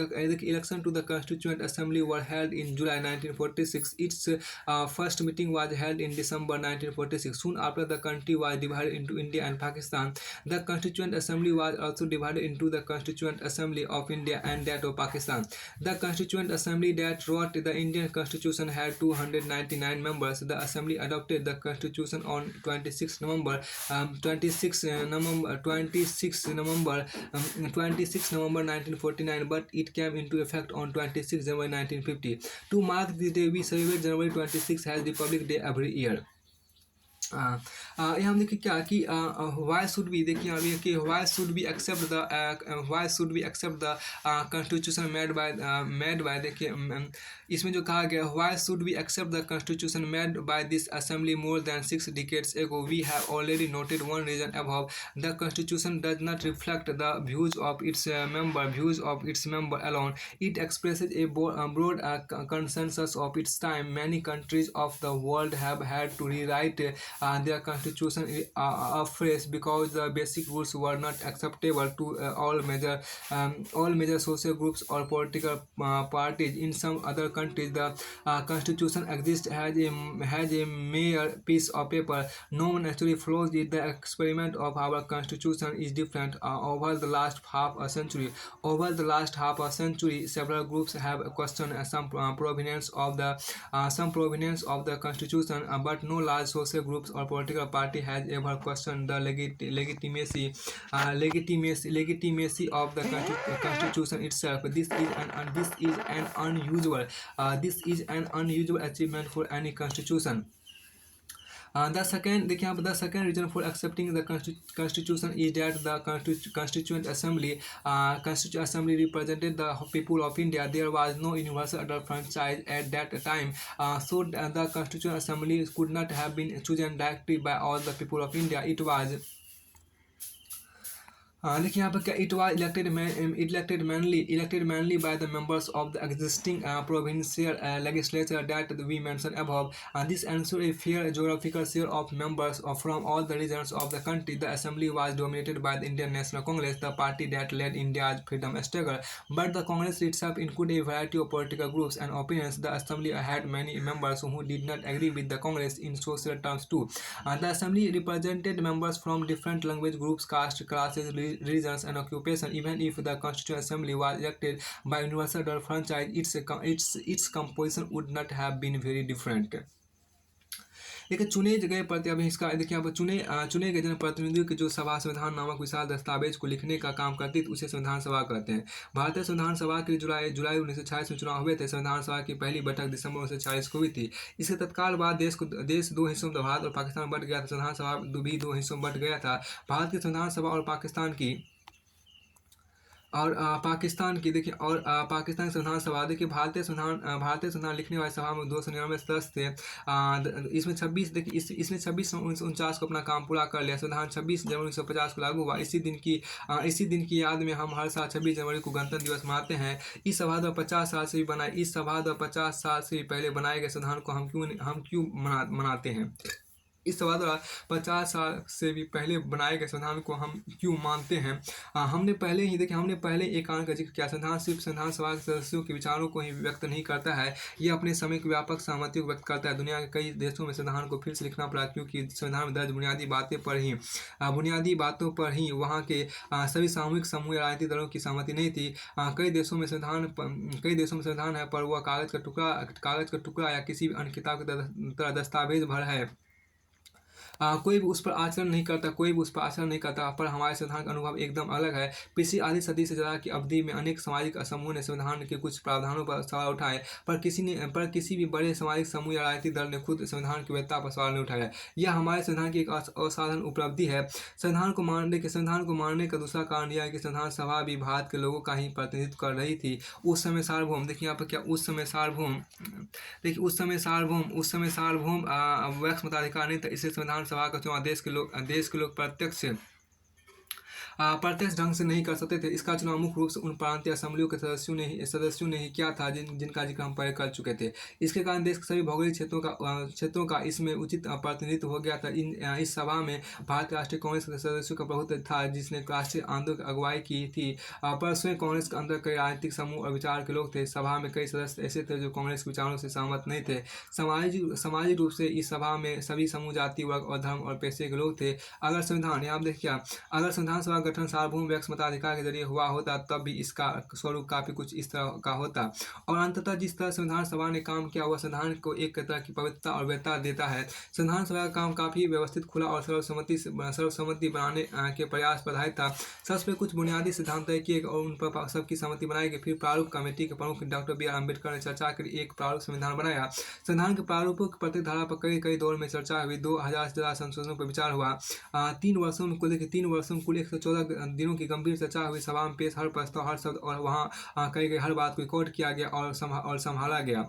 Speaker 1: the constituent assembly were held in July 1946. Its first meeting was held in December 1946. Soon after the country was divided into India and Pakistan. The Constituent Assembly was also divided into the Constituent Assembly of India and that of Pakistan. The Constituent Assembly that wrote the Indian Constitution had 299 members. The Assembly adopted the Constitution on 26 November 1949, but it came into effect on 26 January 1950. To mark this day, we celebrate January 26 as Republic Day every year. यहाँ हम देखिए क्या कि why should we accept the constitution made by देखिए इसमें जो कहा गया why should we accept the constitution made by this assembly more than 6 decades ago. We have already noted one reason above. The constitution does not reflect the views of its member alone. It expresses a broad consensus of its time. Many countries of the world have had to rewrite their constitution afresh because the basic rules were not acceptable to all major social groups or political parties. In some other countries, the constitution exists as a mere piece of paper. No one actually follows it. The experiment of our constitution is different. Over the last half a century, several groups have questioned some provenance of the constitution, but no large social groups or political party has ever questioned the legitimacy of the constitution itself. This is an unusual achievement for any constitution. The second reason for accepting the constitution is that the constituent assembly represented the people of India. There was no universal adult franchise at that time, so the constituent assembly could not have been chosen directly by all the people of India. It was देखिए यहाँ पर क्या it was elected mainly by the members of the existing provincial legislature that we mentioned above. This ensured a fair geographical share of members from all the regions of the country. The assembly was dominated by the Indian National Congress, the party that led India's freedom struggle. But the Congress itself included a variety of political groups and opinions. The assembly had many members who did not agree with the Congress in social terms too. The assembly represented members from different language groups, caste, classes, regions, and occupation. Even if the Constituent Assembly was elected by universal franchise, its composition would not have been very different. देखिए चुने गए प्रति अभी इसका देखिए यहाँ पर चुने गए जनप्रतिनिधियों की जो सभा संविधान नामक विशाल दस्तावेज को लिखने का काम करती थी उसे संविधान सभा कहते हैं। भारतीय संविधान सभा के जुलाई 1946 में चुनाव हुए थे। संविधान सभा की पहली बैठक दिसंबर 1946 को हुई थी। इसके तत्काल बाद देश दो हिस्सों में भारत और पाकिस्तान बंट गया था। संविधान सभा भी दो हिस्सों में बंट गया था। भारत की संविधान सभा और पाकिस्तान की देखिए और पाकिस्तान संविधान सभा देखिए भारतीय संविधान लिखने वाली सभा में 299 सदस्य थे। इसमें 26 देखिए इसने 26/1949 को अपना काम पूरा कर लिया। संविधान 26 जनवरी 1950 को लागू हुआ। इसी दिन की याद में हम हर साल 26 जनवरी को गणतंत्र दिवस मनाते हैं। इस सभा द्वारा 50 साल से भी पहले बनाए गए संविधान को हम क्यों मनाते हैं। इस सभा द्वारा 50 साल से भी पहले बनाए गए संविधान को हम क्यों मानते हैं। हमने पहले एक कारण का जिक्र किया। संविधान सिर्फ संविधान सभा के सदस्यों के विचारों को ही व्यक्त नहीं करता है, यह अपने समय की व्यापक सहमति को व्यक्त करता है। दुनिया के कई देशों में संविधान को फिर से लिखना पड़ा क्योंकि संविधान में दर्ज बुनियादी बातों पर ही वहाँ के सभी सामूहिक समूह या राजनीतिक दलों की सहमति नहीं थी। कई देशों में संविधान है पर वह कागज का टुकड़ा या किसी भी अन्य किताब की तरह दस्तावेज भर है। कोई भी उस पर आचरण नहीं करता पर हमारे संविधान का अनुभव एकदम अलग है। पिछली आधी सदी से ज़्यादा की अवधि में अनेक सामाजिक समूह ने संविधान के कुछ प्रावधानों पर सवाल उठाए पर किसी भी बड़े सामाजिक समूह या राजनीतिक दल ने खुद संविधान की वैधता पर सवाल नहीं उठाया। यह हमारे संविधान की एक असाधारण उपलब्धि है। संविधान को मानने का दूसरा कारण यह है कि संविधान सभा भी भारत के लोगों का ही प्रतिनिधित्व कर रही थी। उस समय सार्वभौम देखिए यहाँ पर क्या उस समय सार्वभौम वैक्स मताधिकार नहीं था। इससे संविधान सभा का चुनाव देश के लोग प्रत्यक्ष ढंग से नहीं कर सकते थे। इसका चुनाव मुख्य रूप से उन प्रांतीय असेंबलियों के सदस्यों ने ही किया था जिनका जिक्र हम पहले कर चुके थे। इसके कारण देश के सभी भौगोलिक क्षेत्रों का इसमें उचित प्रतिनिधित्व हो गया था। इस सभा में भारतीय राष्ट्रीय कांग्रेस के सदस्यों का प्रभुत्व था जिसने राष्ट्रीय आंदोलन की अगुवाई की थी। पर स्वयं कांग्रेस के अंदर कई राजनीतिक समूह और विचार के लोग थे। सभा में कई सदस्य ऐसे थे जो कांग्रेस के विचारों से सहमत नहीं थे। सामाजिक रूप से इस सभा में सभी समूह, जाति, वर्ग और धर्म और पेशे के लोग थे। अगर संविधान सभा गठन सार्वभौम वैक्स मताधिकार के जरिए हुआ होता तब भी इसका स्वरूप काफी कुछ इस तरह का होता। और अंततः जिस तरह संविधान सभा ने काम किया वह संविधान को एक तरह की पवित्रता और वैधता देता है। संविधान सभा का काम काफी व्यवस्थित, खुला और सर्वसम्मति बनाने के प्रयास पर आधारित था। सबसे कुछ बुनियादी सिद्धांत तय किए और उन पर सबकी सहमति बनाई गई। फिर प्रारूप कमेटी के प्रमुख डॉक्टर बी आर अम्बेडकर ने चर्चा कर एक प्रारूप संविधान बनाया। संविधान के प्रारूपों की प्रत्येक धारा पर कई दौर में चर्चा हुई। 2000 से ज्यादा संशोधनों पर विचार हुआ। 3 वर्षों में कुल 114 दिनों की गंभीर चर्चा हुई। सभा में पेश हर प्रस्ताव, हर शब्द और वहाँ कही गई हर बात को रिकॉर्ड किया गया और संभाला गया।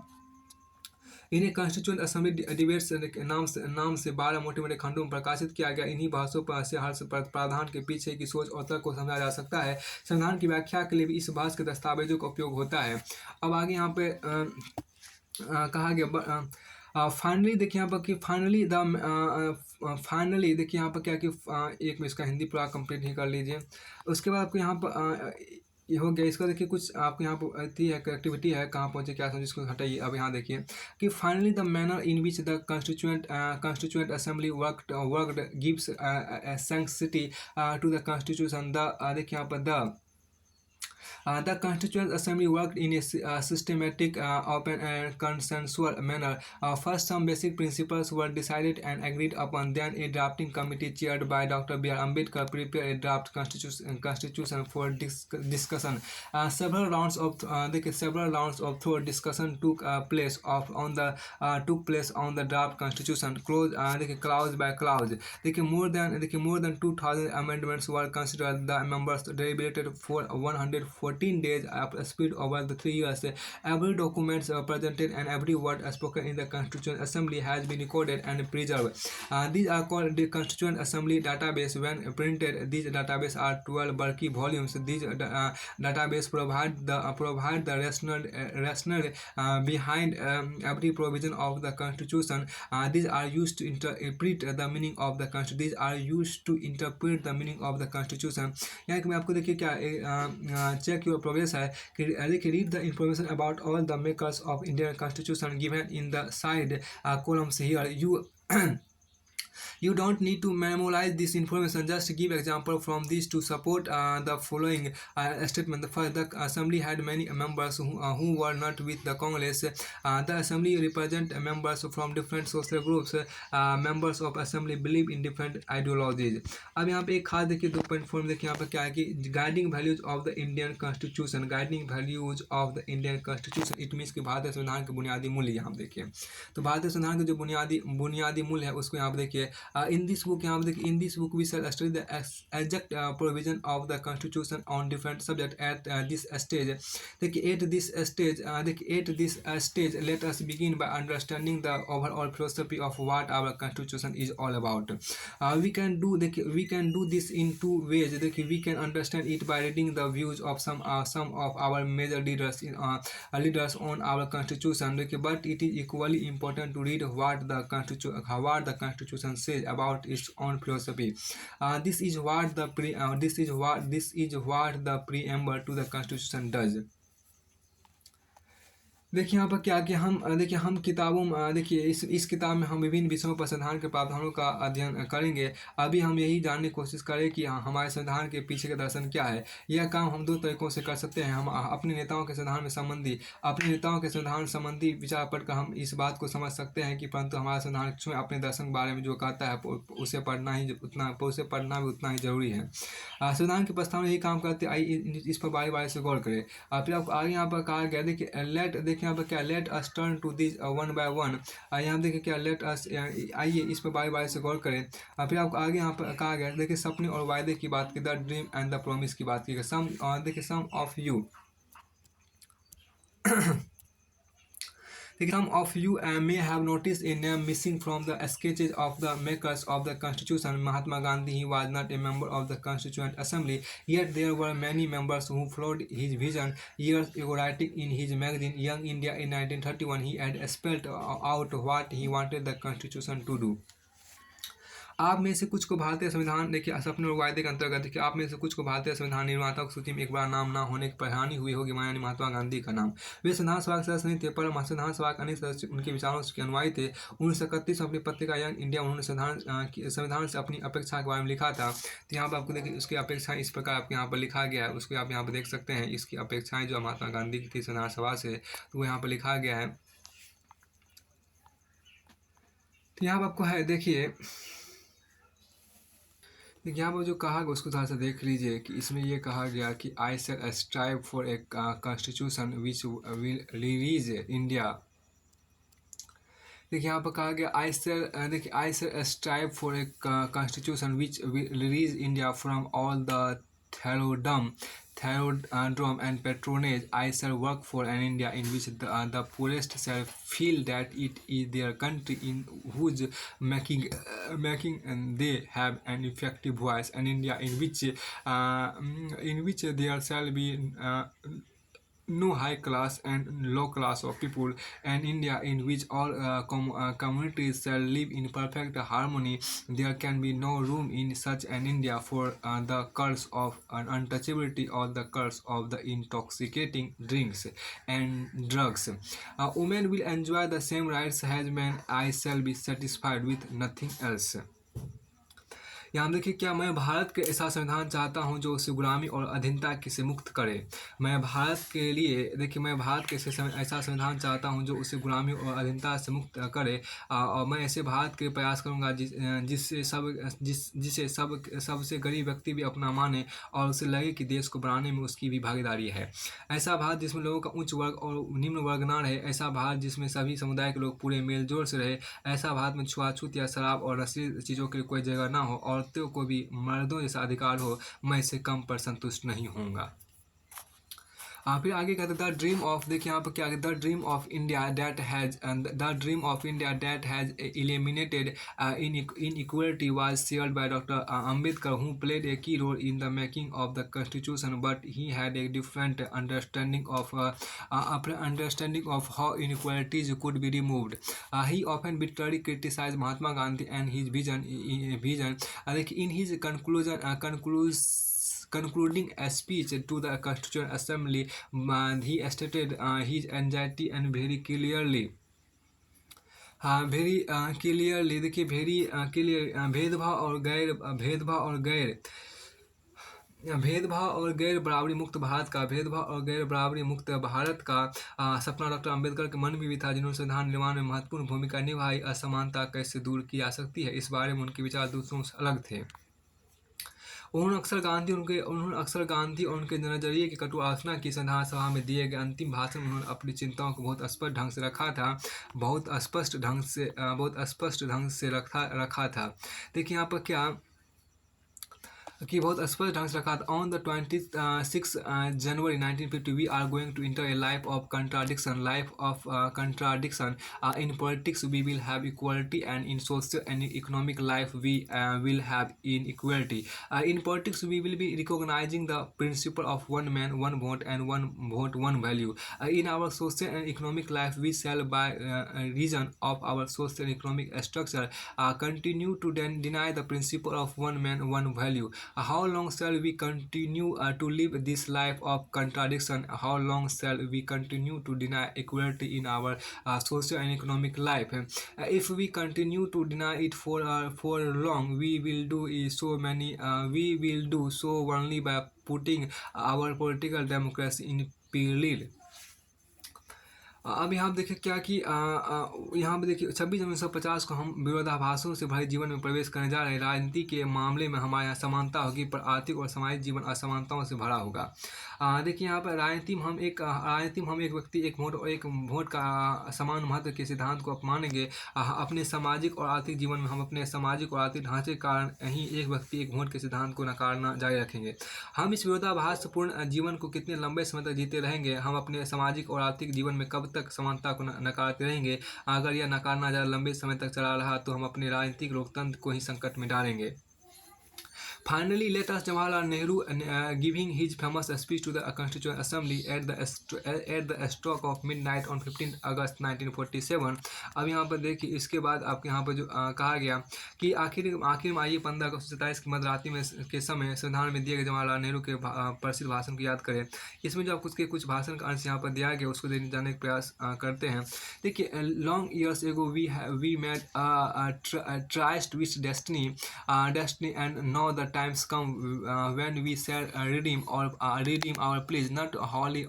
Speaker 1: इन्हें कॉन्स्टिट्यूएंट असेंबली डिबेट्स नाम से 12 मोटे खंडों में प्रकाशित किया गया। इन्हीं बहसों पर से हर प्रावधान के पीछे की सोच और तर्क को समझा जा सकता है। संविधान की व्याख्या के लिए भी इस बहस के दस्तावेजों का उपयोग होता है। अब आगे यहाँ पे कहा गया फाइनली देखिए यहाँ पर कि फाइनली देखिए यहाँ पर क्या कि एक में इसका हिंदी पूरा कंप्लीट ही कर लीजिए। उसके बाद आपको यहाँ पर ये हो गया। इसका देखिए कुछ आपको यहाँ पर थी एक्टिविटी है, कहाँ पहुँचे क्या समझे, इसको हटाइए। अब यहाँ देखिए कि finally the manner in which the constituent assembly worked gives sanctity to the constitution. देखिए यहाँ पर the Constituent Assembly worked in a systematic, open and consensual manner. First, some basic principles were decided and agreed upon. Then, a drafting committee chaired by Dr. B. R. Ambedkar prepared a draft constitution for discussion. Several rounds of thorough discussion took place on the draft constitution, clause by clause. More than 2,000 amendments were considered. The members deliberated for 104 14 days spread over the 3 years. Every document presented and every word spoken in the Constituent Assembly has been recorded and preserved. These are called the Constituent Assembly database. When printed, these database are 12 bulky volumes. These database provide the rationale behind every provision of the Constitution. These are used to interpret the meaning of the Constitution. These are used to interpret the meaning of the Constitution. यहाँ कि मैं आपको देखिए क्या check your progress है कि देखिए read the information about all the makers of Indian constitution given in the side columns here. You don't need to memorize this information. Just give example from these to support the following statement. First, the assembly had many members who were not with the Congress. The assembly represent members from different social groups. Members of assembly believe in different ideologies. अब यहाँ पे एक खास देखिए 2.4 में देखिए यहाँ पर क्या है कि guiding values of the Indian constitution. Guiding values of the Indian constitution it means कि भारतीय संविधान के बुनियादी मूल्य यहाँ पे देखिए. तो भारतीय संविधान के जो बुनियादी मूल्य है उसको यहाँ पे देखिए. In this book यहाँ पे देखिए in this book we shall study the exact provision of the constitution on different subject at this stage. देखिए at this stage let us begin by understanding the overall philosophy of what our constitution is all about. We can do this in two ways. देखिए we can understand it by reading the views of some of our major leaders on our constitution. देखिए but it is equally important to read what the constitution says about its own philosophy. This is what the preamble to the constitution does. देखिए यहाँ पर क्या कि हम किताबों में देखिए इस किताब में हम विभिन्न विषयों पर संविधान के प्रावधानों का अध्ययन करेंगे. अभी हम यही जानने की कोशिश करें कि हमारे संविधान के पीछे का दर्शन क्या है. यह काम हम दो तरीकों से कर सकते हैं. हम अपने नेताओं के संविधान संबंधी विचार पढ़कर हम इस बात को समझ सकते हैं कि परंतु हमारा संविधान अपने दर्शन के बारे में जो कहता है उसे पढ़ना भी उतना ही जरूरी है. संविधान की प्रस्तावना यही काम करते. आइए इस पर बारी बारी से गौर करें. फिर आपको आगे यहाँ पर कहा गया देखिए यहाँ पर क्या let us turn to this one by one. यहाँ देखिए क्या लेट अस आइए इस पर बारी बारी से गौर करें. फिर आपको आगे यहाँ पर कहा गया देखिए सपने और वायदे की बात की, the dream and the promise की बात की. Some of you some of you may have noticed a name missing from the sketches of the makers of the Constitution. Mahatma Gandhi. He was not a member of the Constituent Assembly, yet there were many members who followed his vision. Years ago, writing in his magazine Young India in 1931, he had spelled out what he wanted the Constitution to do. आप में से कुछ को भारतीय संविधान देखिए सपने और वायदे के अंतर्गत देखिए आप में से कुछ को भारतीय संविधान निर्माताओं की सूची में एक बार नाम ना होने की परेशानी हुई होगी. यानी महात्मा गांधी का नाम. वे संविधान सभा के सदस्य नहीं थे पर संविधान सभा के अनेक सदस्य उनके विचारों के अनुयायी थे. 1931 में अपनी पत्रिका यंग इंडिया उन्होंने संविधान से अपनी अपेक्षा के बारे में लिखा था. तो यहाँ पर आपको देखिए उसकी अपेक्षाएं इस प्रकार आपके यहाँ पर लिखा गया है. उसको आप यहाँ पर देख सकते हैं. इसकी अपेक्षाएं जो महात्मा गांधी की थी संविधान सभा से तो वो यहाँ पर लिखा गया है. तो यहाँ पर आपको है देखिए यहाँ पर जो कहा गया उसको थोड़ा सा देख लीजिए कि इसमें ये कहा गया कि I shall strive for a constitution which will release India. देखिए यहाँ पर कहा गया I shall strive for a constitution which will release India from all the thraldom and patronage. I shall work for an India in which the poorest shall feel that it is their country, in whose making they have an effective voice. An India in which there shall be no high class and low class of people. An India in which all communities shall live in perfect harmony. There can be no room in such an India for the curse of untouchability or the curse of the intoxicating drinks and drugs. Women will enjoy the same rights as men. I shall be satisfied with nothing else. यहाँ देखिए क्या मैं भारत के ऐसा संविधान चाहता हूँ जो उसे गुलामी और अधीनता से मुक्त करे. मैं भारत के ऐसा संविधान चाहता हूँ जो उसे गुलामी और अधीनता से मुक्त करे. और मैं ऐसे भारत के प्रयास करूँगा जिसे सबसे गरीब व्यक्ति भी अपना माने और उसे लगे कि देश को बनाने में उसकी भी भागीदारी है. ऐसा भारत जिसमें लोगों का उच्च वर्ग और निम्न वर्ग ना रहे. ऐसा भारत जिसमें सभी समुदाय के लोग पूरे मेल जोल से रहे. ऐसा भारत में छुआछूत या शराब और नशीली चीज़ों के लिए कोई जगह ना हो. औरतों को भी मर्दों जैसा अधिकार हो. मैं इससे कम पर संतुष्ट नहीं होऊंगा. फिर आगे कहते हैं द ड्रीम ऑफ, देखिए यहाँ पर क्या the dream of India that has the dream of India that has eliminated inequality was shared by Dr. Ambedkar, who played a key role in the making of the constitution, but he had a different understanding of how inequalities could be removed. He often bitterly criticized Mahatma Gandhi and his vision. In his concluding a speech to the Constituent Assembly, he stated his anxiety and very clearly. हाँ very clearly, देखिए very clear, भेदभाव और गैर बराबरी मुक्त भारत का, भेदभाव और गैर बराबरी मुक्त भारत का सपना डॉक्टर अंबेडकर के मन में भी था, जिन्होंने संविधान निर्माण में महत्वपूर्ण भूमिका निभाई। असमानता कैसे दूर की जा सकती है, इस बारे में उनके विचार दूसरों से अलग थे। उन्होंने अक्सर गांधी और उनके नजरिए की कटु आलोचना की। संविधान सभा में दिए गए अंतिम भाषण में उन्होंने अपनी चिंताओं को बहुत स्पष्ट ढंग से रखा था, देखिए यहाँ पर क्या कि बहुत स्पष्ट ढंग से रखा था। On the 26 January 1950 we are going to enter a life of contradiction in politics we will have equality and in social and economic life we will have inequality. In politics we will be recognizing the principle of one man one vote and one vote one value. In our social and economic life we shall by reason of our social and economic structure continue to deny the principle of one man one value. How long shall we continue to live this life of contradiction? How long shall we continue to deny equality in our social and economic life? If we continue to deny it for long, we will do so only by putting our political democracy in peril. अब यहाँ पे देखिए क्या कि यहाँ पे देखिए 26 January 1950 को हम विरोधाभासों से भरे जीवन में प्रवेश करने जा रहे हैं। राजनीति के मामले में हमारे यहाँ समानता होगी, पर आर्थिक और सामाजिक जीवन असमानताओं से भरा होगा। देखिए यहाँ पर राजनीति में हम एक व्यक्ति एक वोट का समान महत्व के सिद्धांत को अपनाएंगे। अपने सामाजिक और आर्थिक जीवन में हम अपने सामाजिक और आर्थिक ढांचे के कारण ही एक व्यक्ति एक वोट के सिद्धांत को नकारना जारी रखेंगे। हम इस विरोधाभासपूर्ण जीवन को कितने लंबे समय तक जीते रहेंगे, हम अपने सामाजिक और आर्थिक जीवन में कब तक समानता को नकारते रहेंगे। अगर यह नकारना ज़्यादा लंबे समय तक चला रहा तो हम अपने राजनीतिक लोकतंत्र को ही संकट में डालेंगे। Finally, let us Jawaharlal Nehru giving his famous speech to the Constituent Assembly at the stroke of midnight on 15 August 1947। अब यहाँ पर देखिए इसके बाद आपके यहाँ पर जो कहा गया कि आखिर में आइए 15 अगस्त 1947 की मध्यरात्रि में के समय संविधान में दिए गए जवाहरलाल नेहरू के प्रसिद्ध भाषण को याद करें। इसमें जो उसके कुछ भाषण का अंश यहाँ पर दिया गया उसको जाने का प्रयास करते हैं। देखिए long years ago we made tryst with destiny and now the times come when we shall redeem our pleas, not wholly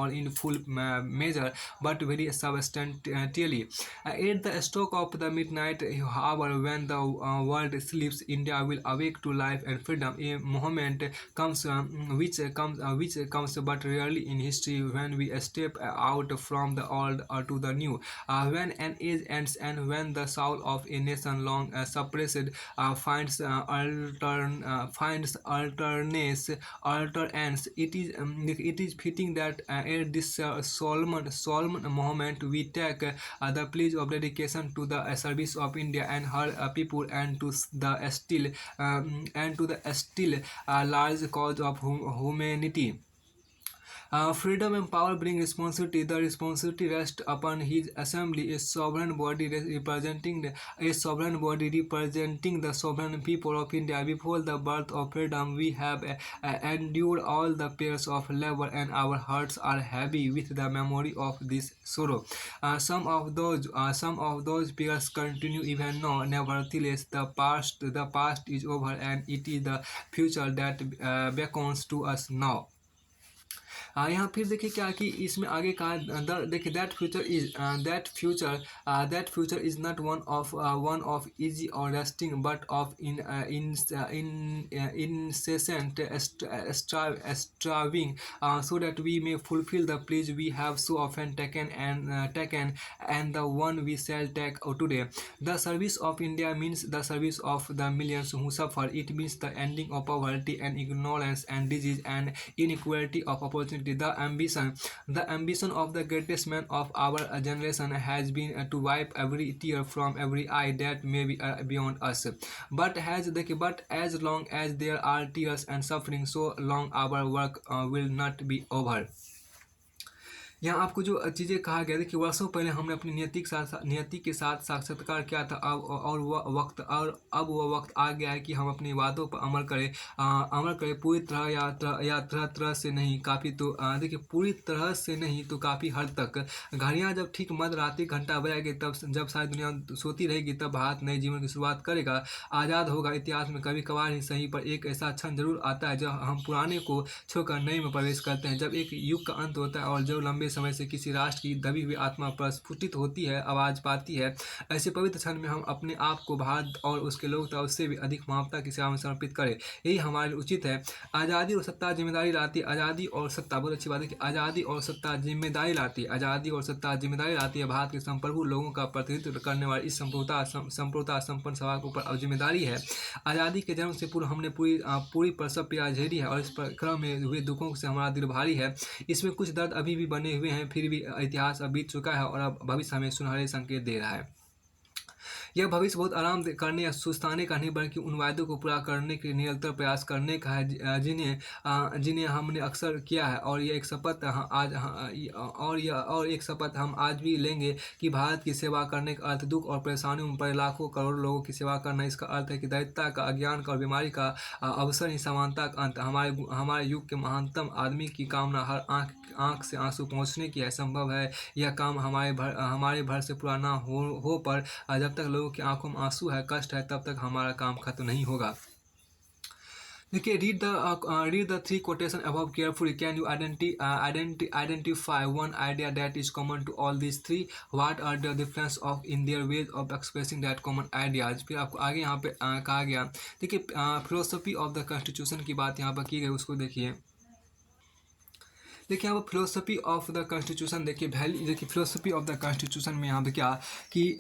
Speaker 1: or in full measure, but very substantially. At the stroke of the midnight hour, when the world sleeps, India will awake to life and freedom. A moment comes which comes but rarely in history, when we step out from the old to the new, when an age ends and when the soul of a nation long suppressed finds alternates. It is fitting that at this solemn moment we take the pledge of dedication to the service of India and her people, and to the still large cause of humanity. Freedom and power bring responsibility. The responsibility rests upon his assembly, a sovereign body representing the sovereign people of India. Before the birth of freedom, we have endured all the pains of labor, and our hearts are heavy with the memory of this sorrow. Some of those pains continue even now. Nevertheless, the past is over, and it is the future that beckons to us now. यहाँ फिर देखिए क्या कि इसमें आगे कहा देखिए that future is not one of easy or resting but of incessant striving, so that we may fulfill the pledge we have so often taken and the one we shall take today. The service of India means the service of the millions who suffer. It means the ending of poverty and ignorance and disease and inequality of opportunity opportunity. The ambition of the greatest man of our generation has been to wipe every tear from every eye that may be beyond us. But as long as there are tears and suffering, so long our work will not be over. यहाँ आपको जो चीज़ें कहा गया, देखिए वर्षों पहले हमने अपनी नियति के साथ साक्षात्कार किया था। अब वह वक्त आ गया है कि हम अपने वादों पर अमल करें पूरी तरह या तरह तरह से नहीं, काफ़ी तो देखिए पूरी तरह से नहीं तो काफ़ी हद तक। घड़ियाँ जब ठीक मध्य रात्रि घंटा बजाएगी, तब जब सारी दुनिया सोती रहेगी, तब भारत नए जीवन की शुरुआत करेगा, आज़ाद होगा। इतिहास में कभी कभार ही सही पर एक ऐसा क्षण जरूर आता है जब हम पुराने को छोड़कर नए में प्रवेश करते हैं, जब एक युग का अंत होता है और जब लंबे समय से किसी राष्ट्र की दबी हुई आत्मा प्रस्फुटित होती है, आवाज़ पाती है। ऐसे पवित्र क्षण में हम अपने आप को भारत और उसके लोग तथा उससे भी अधिक मानवता की सेवा में समर्पित करें, यही हमारे लिए उचित है। आज़ादी और सत्ता जिम्मेदारी लाती है। आज़ादी और सत्ता, बहुत अच्छी बात है कि आज़ादी और सत्ता जिम्मेदारी लाती है। आज़ादी और सत्ता जिम्मेदारी लाती है। भारत के संप्रभु लोगों का प्रतिनिधित्व करने वाली इस संप्रभुता संपन्न सभा के ऊपर अब जिम्मेदारी है। आज़ादी के जन्म से पूर्व हमने पूरी प्रसव पीड़ा झेली है और इस क्रम में हुए दुखों से हमारा दिल भारी है। इसमें कुछ दर्द अभी भी बने हुए हैं, फिर भी इतिहास अब बीत चुका है और अब भविष्य हमें सुनहरे संकेत दे रहा है। यह भविष्य बहुत आराम करने या सुस्ताने का नहीं, बल्कि उन वायदों को पूरा करने के निरंतर प्रयास करने का है जिन्हें हमने अक्सर किया है। और यह एक शपथ एक शपथ हम आज भी लेंगे कि भारत की सेवा करने का अर्थ दुख और परेशानियों में पड़े लाखों करोड़ों लोगों की सेवा करना। इसका अर्थ है कि दैत्यता का, अज्ञान का और बीमारी का अवसर ही समानता का अंत। हमारे युग के महानतम आदमी की कामना हर आँख से आंसू पहुँचने की है। संभव है यह काम हमारे भर से पूरा ना हो पर जब तक लोगों की आंखों में आंसू है, कष्ट है, तब तक हमारा काम खत्म नहीं होगा। देखिए, read the three quotation above carefully. Can you identify one idea that is common to all these three? What are the difference of in their ways of expressing that common ideas? फिर आपको आगे यहाँ पे कहा गया, देखिए philosophy of the constitution की बात यहाँ पर की गई, उसको देखिए। देखिए यहाँ पर फिलोसफी ऑफ द कॉन्स्टिट्यूशन, देखिए फिलोसफी ऑफ द कॉन्स्टिट्यूशन में यहाँ पे क्या कि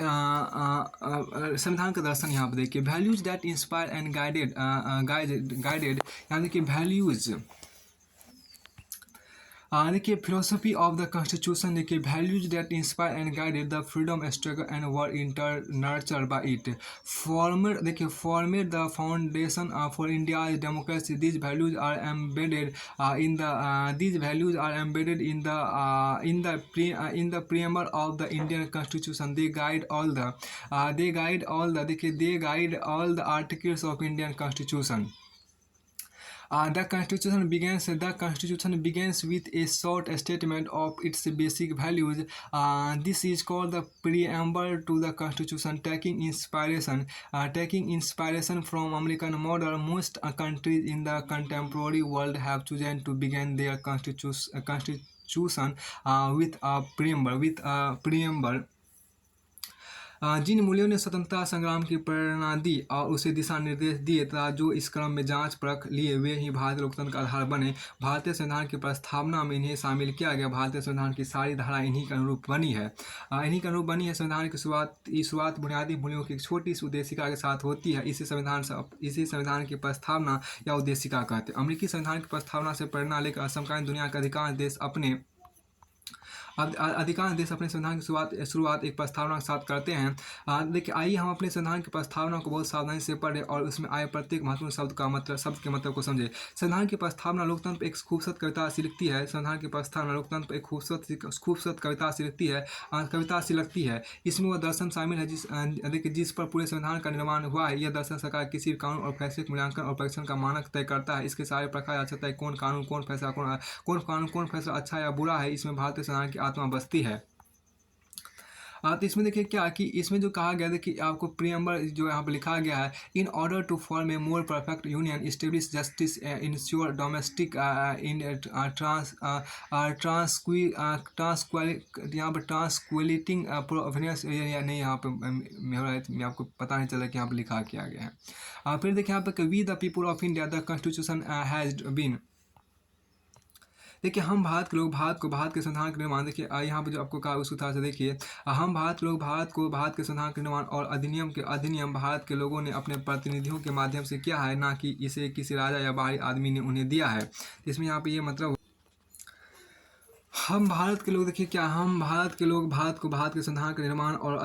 Speaker 1: संविधान का दर्शन यहाँ पे देखिए, values that inspire and guided यहाँ देखिए वैल्यूज। देखिए फिलोसफी ऑफ द कॉन्स्टिट्यूशन, देखिए values that inspire and guided the freedom struggle and were nurture by it formed the foundation for India democracy. These values are embedded in the preamble of the Indian Constitution. They guide all the articles of Indian Constitution. The Constitution begins with a short statement of its basic values. This is called the preamble to the Constitution. Taking inspiration from American model, most countries in the contemporary world have chosen to begin their constitution with a preamble. जिन मूल्यों ने स्वतंत्रता संग्राम की प्रेरणा दी और उसे दिशा निर्देश दिए तथा जो इस क्रम में जांच परख लिए, वे ही भारतीय लोकतंत्र का आधार बने। भारतीय संविधान की प्रस्तावना में इन्हें शामिल किया गया। भारतीय संविधान की सारी धारा इन्हीं के अनुरूप बनी है। संविधान की शुरुआत बुनियादी मूल्यों की एक छोटी सी उद्देशिका के साथ होती है। इसी संविधान की प्रस्तावना या उद्देशिका कहते हैं। अमेरिकी संविधान की प्रस्तावना से प्रेरणा लेकर समकालीन दुनिया के अधिकांश देश अपने संविधान की शुरुआत एक प्रस्तावना के साथ करते हैं। देखिए आइए हम अपने संविधान की प्रस्तावना को बहुत सावधानी से पढ़ें और उसमें आए प्रत्येक महत्वपूर्ण शब्द के मतलब को समझें। संविधान की प्रस्तावना लोकतंत्र एक खूबसूरत कविता सी लिखती है। कविता सी लगती है। इसमें वह दर्शन शामिल है जिस पर पूरे संविधान का निर्माण हुआ है। यह दर्शन सरकार किसी भी कानून और फैसले के मूल्यांकन और परीक्षण का मानक तय करता है। इसके सारे प्रकार जा सकता है कौन फैसला अच्छा या बुरा है। इसमें भारतीय संविधान की आत्मा बसती है। तो इसमें देखिए क्या कि इसमें जो कहा गया, देखिए आपको प्रीएम्बल जो यहाँ पर लिखा गया है, in order to form a more perfect union, establish justice, insure domestic यहाँ पर ट्रांसक्वलिटिंग प्रोविनेंस नहीं, यहाँ पे मैं आपको पता नहीं चला कि यहाँ पर लिखा क्या गया है। फिर देखिए यहाँ पर we the people of India the constitution has been, देखिए हम भारत के संविधान के निर्माण, देखिए यहाँ पर जो आपको कहा उस तरह से देखिए, हम भारत के संविधान के निर्माण और अधिनियम भारत के लोगों ने अपने प्रतिनिधियों के माध्यम से किया है, ना कि इसे किसी राजा या बाहरी आदमी ने उन्हें दिया है। इसमें यहाँ पे ये मतलब हम भारत के लोग देखिए क्या हम भारत के लोग भारत के संविधान का निर्माण और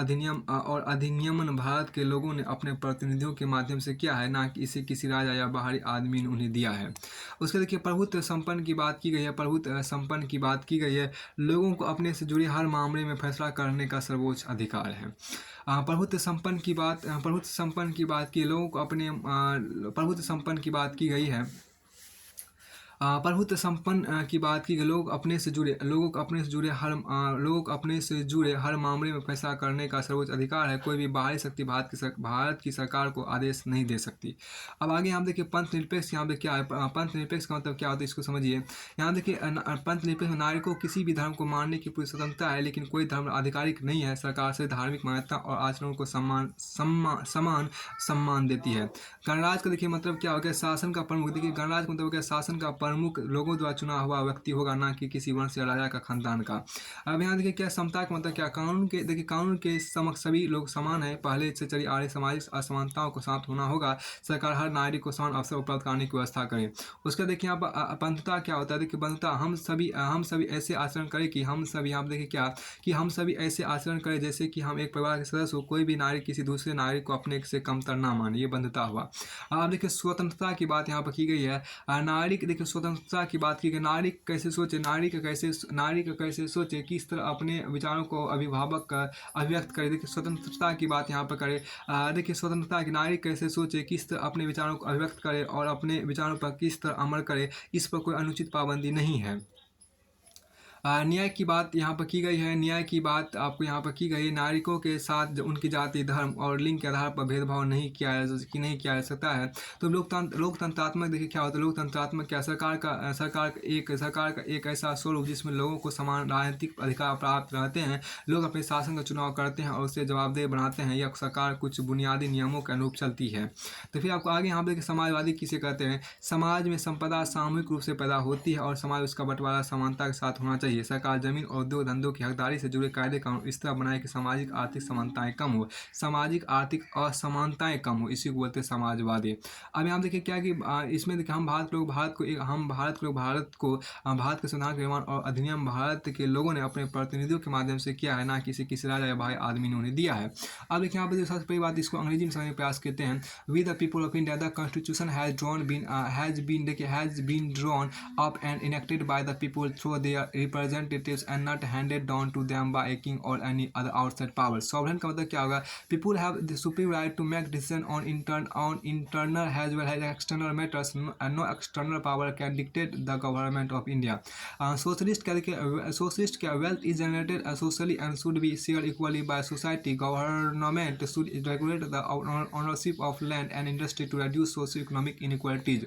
Speaker 1: अधिनियमन भारत के लोगों ने अपने प्रतिनिधियों के माध्यम से किया है, ना कि इसे किसी राजा या बाहरी आदमी ने उन्हें दिया है। उसके देखिए प्रभुत्व संपन्न की बात की गई है। प्रभुत्व संपन्न की बात की गई है। लोगों को अपने से जुड़े हर मामले में फैसला करने का सर्वोच्च अधिकार है। प्रभुत्व संपन्न की बात की लोगों को अपने प्रभुत्व संपन्न की बात की गई है। प्रभुत्व संपन्न की बात की गई, लोगों को अपने से जुड़े हर मामले में फैसला करने का सर्वोच्च अधिकार है। कोई भी बाहरी शक्ति भारत की सरकार को आदेश नहीं दे सकती। अब आगे यहाँ देखिए पंथ निरपेक्ष यहाँ पे क्या है। पंथ निरपेक्ष का मतलब क्या होता है, इसको समझिए। यहाँ देखिए पंथ निरपेक्ष में नागरिक को किसी भी धर्म को मानने की पूरी स्वतंत्रता है, लेकिन कोई धर्म आधिकारिक नहीं है। सरकार से धार्मिक मान्यता और आचरण को समान सम्मान देती है। गणराज्य का देखिए मतलब क्या हो गया, शासन का प्रमुख। देखिए गणराज्य का मतलब हो गया शासन का प्रमुख लोगों द्वारा चुना हुआ व्यक्ति होगा, ना कि किसी वंश या राजा का खानदान का। अब यहाँ देखिए क्या समता का मतलब क्या, कानून के समक्ष सभी लोग समान है। पहले से चली आ रही सामाजिक असमानताओं को समाप्त होना होगा। सरकार हर नागरिक को समान अवसर उपलब्ध कराने की व्यवस्था करे। उसका देखिए यहाँ पर बंधुता क्या होता है। देखिए बंधुता हम सभी ऐसे आचरण करें कि हम सभी यहाँ देखिए क्या कि हम सभी ऐसे आचरण करें जैसे कि हम एक परिवार के सदस्य हो। कोई भी नागरिक किसी दूसरे नागरिक को अपने से कमतर ना माने, ये बंधुता हुआ। अब देखिए स्वतंत्रता की बात यहाँ पर की गई है। नागरिक देखिए स्वतंत्रता की बात की गई। नागरिक कैसे सोचे, किस तरह अपने विचारों को अभिव्यक्त करे। देखिए स्वतंत्रता की बात यहाँ पर करें। देखिए स्वतंत्रता की नागरिक कैसे सोचे, किस तरह अपने विचारों को अभिव्यक्त करे और अपने विचारों पर किस तरह अमल करे, इस पर कोई अनुचित पाबंदी नहीं है। न्याय की बात यहाँ पर की गई है। न्याय की बात आपको यहाँ पर की गई है। नागरिकों के साथ उनकी जाति, धर्म और लिंग के आधार पर भेदभाव नहीं किया जा सकता है। तो लोकतंत्रात्मक देखिए क्या होता है। लोकतंत्रात्मक क्या, सरकार का एक ऐसा स्वरूप जिसमें लोगों को समान राजनीतिक अधिकार प्राप्त रहते हैं। लोग अपने शासन का चुनाव करते हैं और उसे जवाबदेह बनाते हैं। यह सरकार कुछ बुनियादी नियमों के अनुरूप चलती है। तो फिर आपको आगे यहाँ पर देखिए समाजवादी किसे कहते हैं। समाज में संपदा सामूहिक रूप से पैदा होती है और समाज उसका बंटवारा समानता के साथ होना चाहिए। सरकार जमीन और उद्योग धंधों की हकदारी से जुड़े कायदे कानून इस तरह बनाए कि सामाजिक आर्थिक समानताएं कम हो, सामाजिक आर्थिक असमानताएं कम हो, इसी को बोलते हैं समाजवादी। अब यहाँ देखिए क्या कि इसमें देखिए हम भारत के संविधान के निर्माण और अधिनियम भारत के लोगों ने अपने प्रतिनिधियों के माध्यम से किया है, ना किसी राजा या भाई आदमी ने उन्हें दिया है। अब देखिए यहाँ पर सबसे पहली बात, इसको अंग्रेजी में समझने का प्रयास करते हैं। We the people of India the constitution has been drawn up and enacted by the people through their representatives and not handed down to them by a king or any other outside power. Sovereign का मतलब क्या होगा, people have the supreme right to make decision on internal as well as external matters and no external power can dictate the government of India. Socialist क्या, wealth is generated socially and should be shared equally by society. Government should regulate the ownership of land and industry to reduce socio-economic inequalities.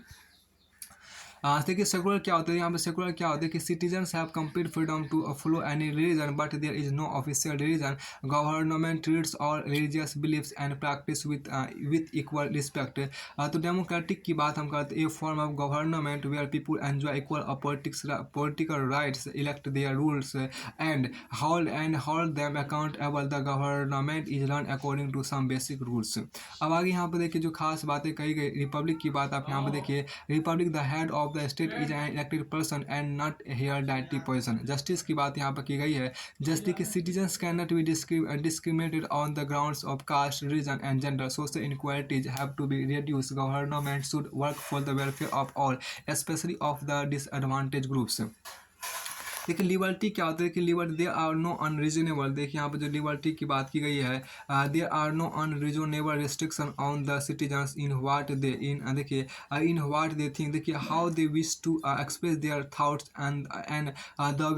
Speaker 1: देखिए secular क्या होता है। यहाँ पे secular क्या होता है कि citizens have complete freedom to follow any religion but there is no official religion. Government treats all religious beliefs and practice with equal respect. तो डेमोक्रेटिक की बात हम करते हैं, a form of government where people enjoy equal political rights, elect their rules and hold them accountable. The government is run according to some basic rules. अब आगे यहाँ पर देखिए जो खास बातें कही गई। रिपब्लिक की बात आप यहाँ पर देखिए। Republic the head of the state is an elected person and not hereditary person. Justice की बात यहाँ पर की गई है। जस्टिस के citizens can not be discriminated on the grounds of caste, religion and gender. Social inequalities have to be reduced. Government should work for the welfare of all, especially of the disadvantaged groups. देखिए liberty क्या होता है कि liberty there are no unreasonable. देखिए यहाँ पर जो liberty की बात की गई है, there are no unreasonable restriction on the citizens in what they think. देखिए how they wish to express their thoughts and the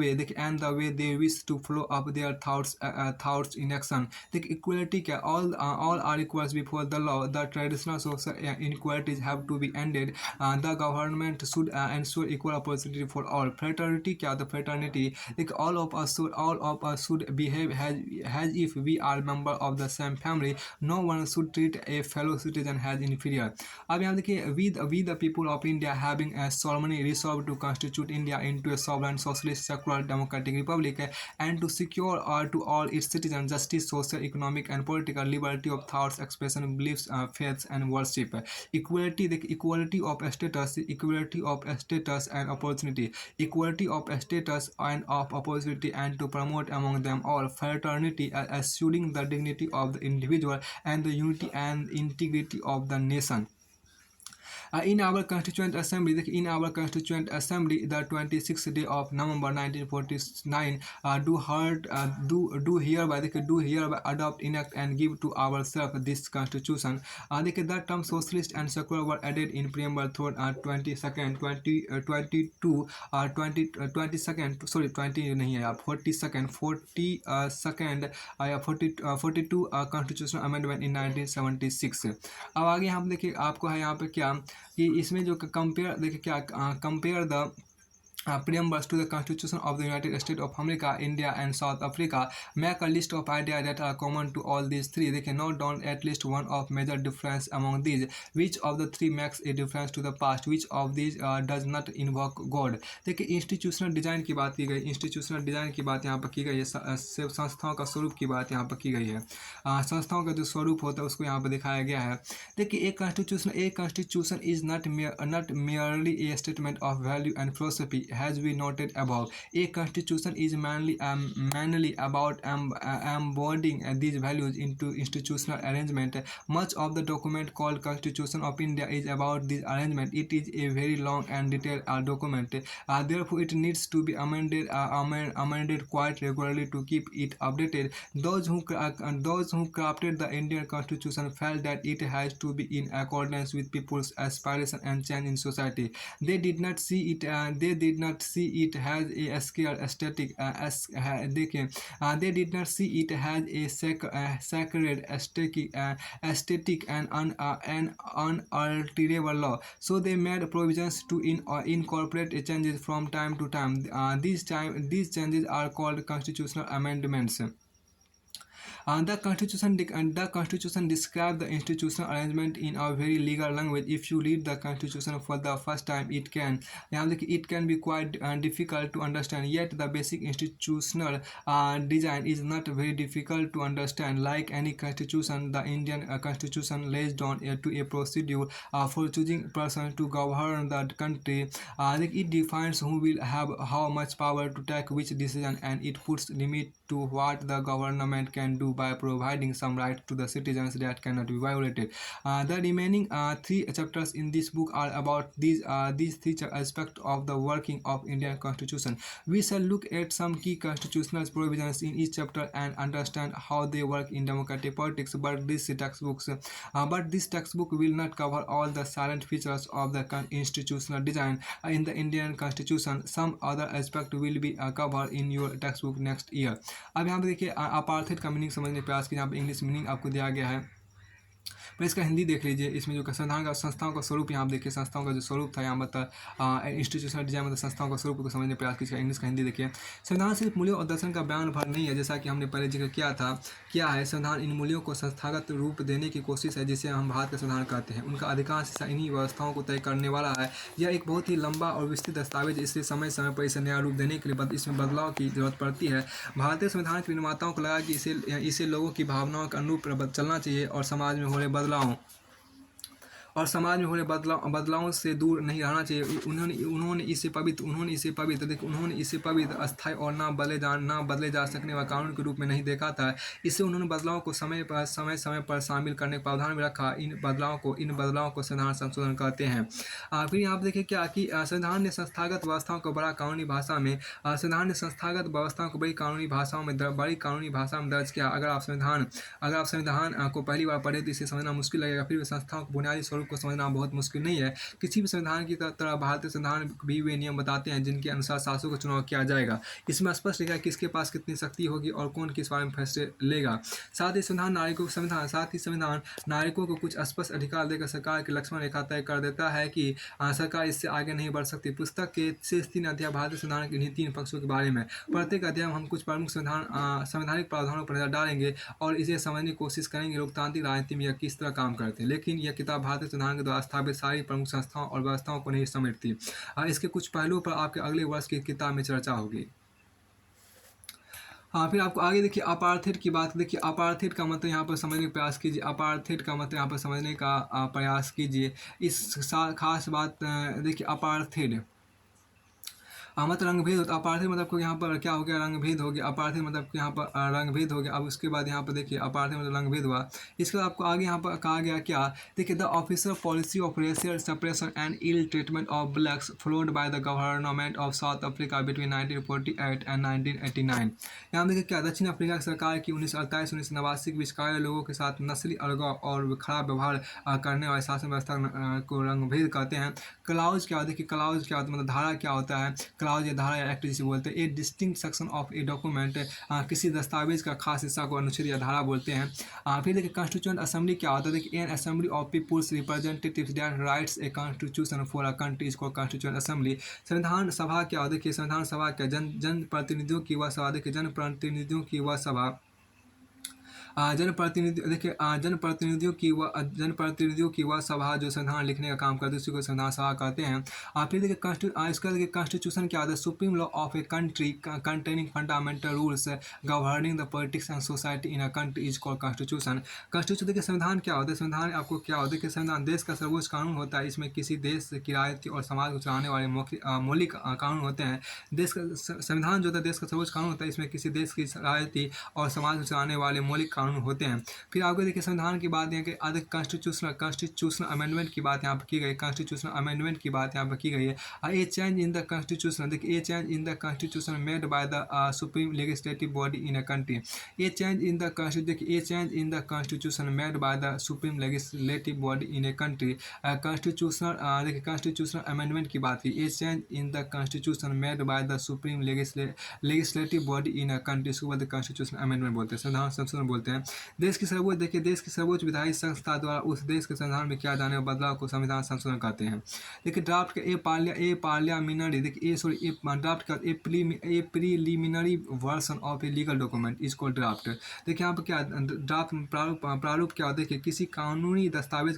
Speaker 1: way they wish to flow up their thoughts in action. देखिए equality क्या, all are equals before the law. The traditional social inequalities have to be ended. The government should ensure equal opportunity for all. Fraternity क्या, the fraternity like all of us should behave as if we are member of the same family. No one should treat a fellow citizen as inferior. अब यहाँ देखिए we the people of India having a solemnly resolved to constitute India into a sovereign socialist secular democratic republic and to secure to all its citizens justice, social, economic and political liberty of thoughts, expression, beliefs, faiths and worship. Equality, the equality of status and opportunity. Equality of status equals and of opportunity and to promote among them all fraternity, assuring the dignity of the individual and the unity and integrity of the nation. In our Constituent Assembly, the 26th day of November 1949, do hereby adopt, enact, and give to ourselves this Constitution. The term socialist and secular were added in preamble through 22nd, 22, 20, 22nd, sorry 20 नहीं है यार 42nd 42 constitutional amendment in 1976। अब आगे हम देखिए आपको है यहाँ पे क्या कि इसमें जो कंपेयर देखिए क्या compare the preambles to the Constitution of the United States of America, India, and South Africa. Make a list of ideas that are common to all these three. They can note down at least one of major difference among these. Which of the three makes a difference to the past? Which of these does not invoke God? देखिए institutional design की बात की गई, institutional design की बात यहाँ पर की गई है, संस्थाओं का स्वरूप की बात यहाँ पर की गई है। संस्थाओं का जो स्वरूप होता है उसको यहाँ पर दिखाया गया है। देखिए एक constitution is not merely a statement of value and philosophy. As we noted above, a constitution is mainly about embodying these values into institutional arrangement. Much of the document called Constitution of India is about this arrangement. It is a very long and detailed document. Therefore, it needs to be amended quite regularly to keep it updated. Those who crafted the Indian Constitution felt that it has to be in accordance with people's aspiration and change in society. They did not see it as a scale aesthetic they did not see it as a sacred aesthetic and unalterable law. So they made provisions to incorporate changes from time to time. These changes are called constitutional amendments. The Constitution describes the institutional arrangement in a very legal language. If you read the Constitution for the first time, it can be quite difficult to understand. Yet the basic institutional design is not very difficult to understand. Like any constitution, the Indian Constitution lays down to a procedure for choosing person to govern the country. It defines who will have how much power to take which decision, and it puts limit to what the government can do by providing some right to the citizens that cannot be violated. The remaining three chapters in this book are about these three aspects of the working of Indian Constitution. We shall look at some key constitutional provisions in each chapter and understand how they work in democratic politics. But this textbook will not cover all the silent features of the institutional design in the Indian Constitution. Some other aspect will be covered in your textbook next year. अब यहाँ पे देखिए अपार्थित का meaning समझने का प्रयास कीजिए। यहाँ पे इंग्लिश मीनिंग आपको दिया गया है, पर इसका हिंदी देख लीजिए। इसमें जो संस्थाओं का स्वरूप यहाँ देखिए, संस्थाओं का जो स्वरूप था यहाँ मतलब इंस्टीट्यूशनल डिजाइन मतलब संस्थाओं का स्वरूप को समझने का प्रयास कीजिएगा। इंग्लिश का हिंदी देखिए। संविधान सिर्फ मूल्यों और दर्शन का बयान भर नहीं है, जैसा कि हमने पहले जिक्र किया है। संविधान इन मूल्यों को संस्थागत रूप देने की कोशिश है, जिसे हम भारत का संविधान कहते हैं। उनका अधिकांश हिस्सा इन्हीं व्यवस्थाओं को तय करने वाला है। यह एक बहुत ही लंबा और विस्तृत दस्तावेज, इसलिए समय समय पर इसे नया रूप देने के लिए इसमें बदलाव की जरूरत पड़ती है। भारतीय संविधान के निर्माताओं को लगा कि इसे लोगों की भावनाओं के अनुरूप चलना चाहिए और समाज में हो रहे बदलावों से दूर नहीं रहना चाहिए। उन्होंने इसे पवित्र अस्थायी और ना बदले जा सकने वाले कानून के रूप में नहीं देखा था। इससे उन्होंने बदलावों को समय पर शामिल करने का प्रावधान में रखा। इन बदलावों को संविधान संशोधन कहते हैं। फिर यहाँ पर देखिए क्या कि संविधान ने संस्थागत व्यवस्थाओं को बड़ी कानूनी भाषा में बड़ी कानूनी भाषा में दर्ज किया। अगर आप संविधान को पहली बार पढ़े तो इसे समझना मुश्किल लगेगा। फिर भी संस्थाओं को बुनियादी स्वरूप को समझना बहुत मुश्किल नहीं है। किसी भी संविधान की तरह भारतीय संविधान भी वे नियम बताते हैं जिनके अनुसार शासकों का चुनाव किया जाएगा। इसमें स्पष्ट लिखा है किसके पास कितनी शक्ति होगी और कौन किस बारे में फैसले लेगा। साथ ही संविधान नागरिकों को कुछ स्पष्ट अधिकार देकर सरकार की लक्ष्मण रेखा तय कर देता है कि सरकार इससे आगे नहीं बढ़ सकती। पुस्तक के शेष 3 अध्याय भारतीय संविधान के इन्हीं 3 पक्षों के बारे में। प्रत्येक अध्याय में हम कुछ प्रमुख संवैधानिक प्रावधानों पर नजर डालेंगे और इसे समझने की कोशिश करेंगे लोकतांत्रिक राजनीति में यह किस तरह काम करते हैं। लेकिन यह किताब भारतीय संविधान के द्वारा स्थापित सारी प्रमुख संस्थाओं और व्यवस्थाओं को नहीं समेटती। इसके कुछ पहलुओं पर आपके अगले वर्ष की किताब में चर्चा होगी। फिर आपको आगे देखिए अपार्थिड की बात। देखिए अपार्थिड का मतलब यहाँ पर समझने का प्रयास कीजिए। अपार्थिड का मतलब यहाँ पर समझने का प्रयास कीजिए। इस खास बात देखिए मतलब रंगभेद होता है। अपार्थिव मतलब को यहाँ पर क्या हो गया, रंगभेद हो गया। अपार्थिव मतलब कि यहाँ पर रंगभेद हो गया। अब उसके बाद यहाँ पर देखिए अपार्थिव मतलब रंगभेद हुआ। इसके बाद आपको आगे यहाँ पर कहा गया क्या, देखिए the official policy of racial separation and ill treatment of blacks followed by the government of South Africa between 1948 and 1989। यहाँ देखिए क्या, दक्षिण अफ्रीका की सरकार की 1948-1989 के बीच कार्य लोगों के साथ नस्ली अलगाव और खराब व्यवहार करने वाले शासन व्यवस्था को रंगभेद कहते हैं। क्लाउज क्या होता है कि क्लाउज क्या होता है, मतलब धारा क्या होता है, क्लाउज या धारा या एक्ट जिसे बोलते हैं, ए distinct section of a document, किसी दस्तावेज का खास हिस्सा को अनुच्छेद या धारा बोलते हैं। फिर देखिए कॉन्स्टिट्यूएंट असेंबली क्या होता है, देखिए an assembly of people's representatives that writes a constitution for a country is called constituent assembly. संविधान सभा क्या होता है कि संविधान सभा क्या, जनप्रतिनिधियों की वह सभा, देखिए जनप्रतिनिधियों की वह सभा, जनप्रतिनिधि देखिए जनप्रतिनिधियों की वह सभा जो संविधान लिखने का काम करती है, उसी को संविधान सभा कहते हैं। फिर देखिए इसका देखिए कॉन्स्टिट्यूशन क्या होता है, supreme law of a country containing fundamental rules governing the politics and society in a country is called constitution. Constitution देखिए संविधान क्या होता है, संविधान आपको क्या होता है कि संविधान देश का सर्वोच्च कानून होता है। इसमें किसी देश की राजनीति और समाज को चलाने वाले मौलिक कानून होते हैं। देश का संविधान जो होता है देश का सर्वोच्च कानून होता है। इसमें किसी देश की राजनीति और समाज को चलाने वाले मौलिक कानून होते हैं। फिर आपको देखिए संविधान की बात है कि आगे कॉन्स्टिट्यूशनल अमेंडमेंट की बात यहाँ पर की गई, कॉन्स्टिट्यूशनल अमेंडमेंट की बात यहाँ पर की गई है। A change in the constitution, देखिए a change in the constitution made by the supreme legislative body in a country. A change in the देखिए a change in the constitution made by the supreme legislative body in a country. Constitutional देखिए constitutional amendment की बात की, a change in the constitution made by the supreme legislative body in a country, इसको बोलते हैं constitution amendment बोलते हैं, संविधान संशोधन बोलते हैं। देश की सर्वोच्च देखिए देश की सर्वोच्च विधायी संस्था द्वारा उस देश के संविधान में किया जाने वाले बदलाव को संविधान संशोधन कहते हैं। देखिए ड्राफ्ट के ए पार्लियामिनरी, देखिए ए ड्राफ्ट का a preliminary version of a legal document is called draft. देखिए यहाँ पर क्या ड्राफ्ट प्रारूप क्या होता है कि किसी कानूनी दस्तावेज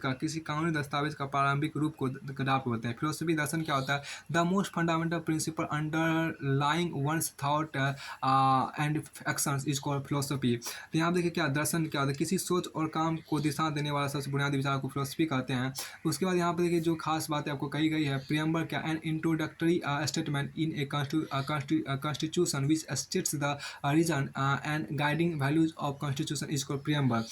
Speaker 1: का प्रारंभिक रूप को ड्राफ्ट बोलते हैं। फिलोसफी दर्शन क्या होता है, the most fundamental principle underlying one's thought and actions is called philosophy. तो यहाँ देखिए क्या दर्शन क्या होता है, किसी सोच और काम को दिशा देने वाला सबसे बुनियादी विचार को फिलोसफी कहते हैं। उसके बाद यहाँ पर देखिए जो खास बातें आपको कही गई है, प्रियम्बर क्या, an introductory statement in a constitution which states the reason and guiding values of constitution is called preamble.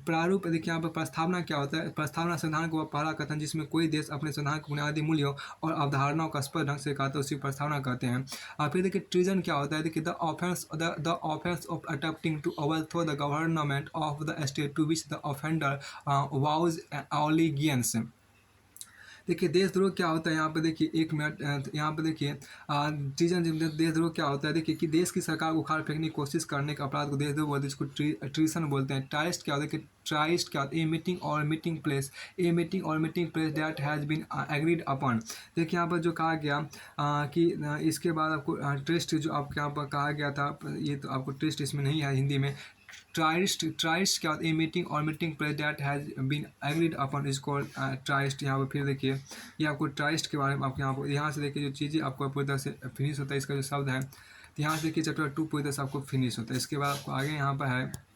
Speaker 1: प्रारूप देखिए यहाँ पर प्रस्तावना क्या होता है, प्रस्तावना संविधान को पहला कथन जिसमें कोई देश अपने संविधान के बुनियादी मूल्यों और अवधारणाओं का स्पष्ट ढंग से कहता है उसी प्रस्तावना कहते हैं। फिर देखिए ट्रीजन क्या होता है, देखिए the offence of attempting to overthrow the government of the state to which the offender owes allegiance. देखिए देशद्रोह क्या होता है, यहाँ पे देखिए एक मिनट, यहाँ पे देखिए ट्रीजन देशद्रोह क्या होता है, देखिए कि देश की सरकार को उखाड़ फेंकने की कोशिश करने के अपराध को देशद्रोह बोलते हैं, इसको ट्रीसन बोलते हैं। ट्राइस्ट क्या होता है कि ट्राइस्ट क्या होता है, a meeting place that has been agreed upon. देखिए यहाँ पर जो कहा गया कि इसके बाद आपको ट्रिस्ट जो आपके यहाँ पर कहा गया था, ये तो आपको ट्रिस्ट इसमें नहीं है हिंदी में। ट्राइस्ट क्या होता है, a meeting place that has been agreed upon is called tryst. यहाँ पर फिर देखिए ये आपको ट्राइस्ट के बारे में आपको यहाँ से देखिए जो चीज़ें आपको पूरी तरह से फिनिश होता है, इसका जो शब्द है, तो यहाँ से देखिए चैप्टर 2 पूरी तरह से आपको फिनिश होता है। इसके बाद आपको आगे यहाँ पर है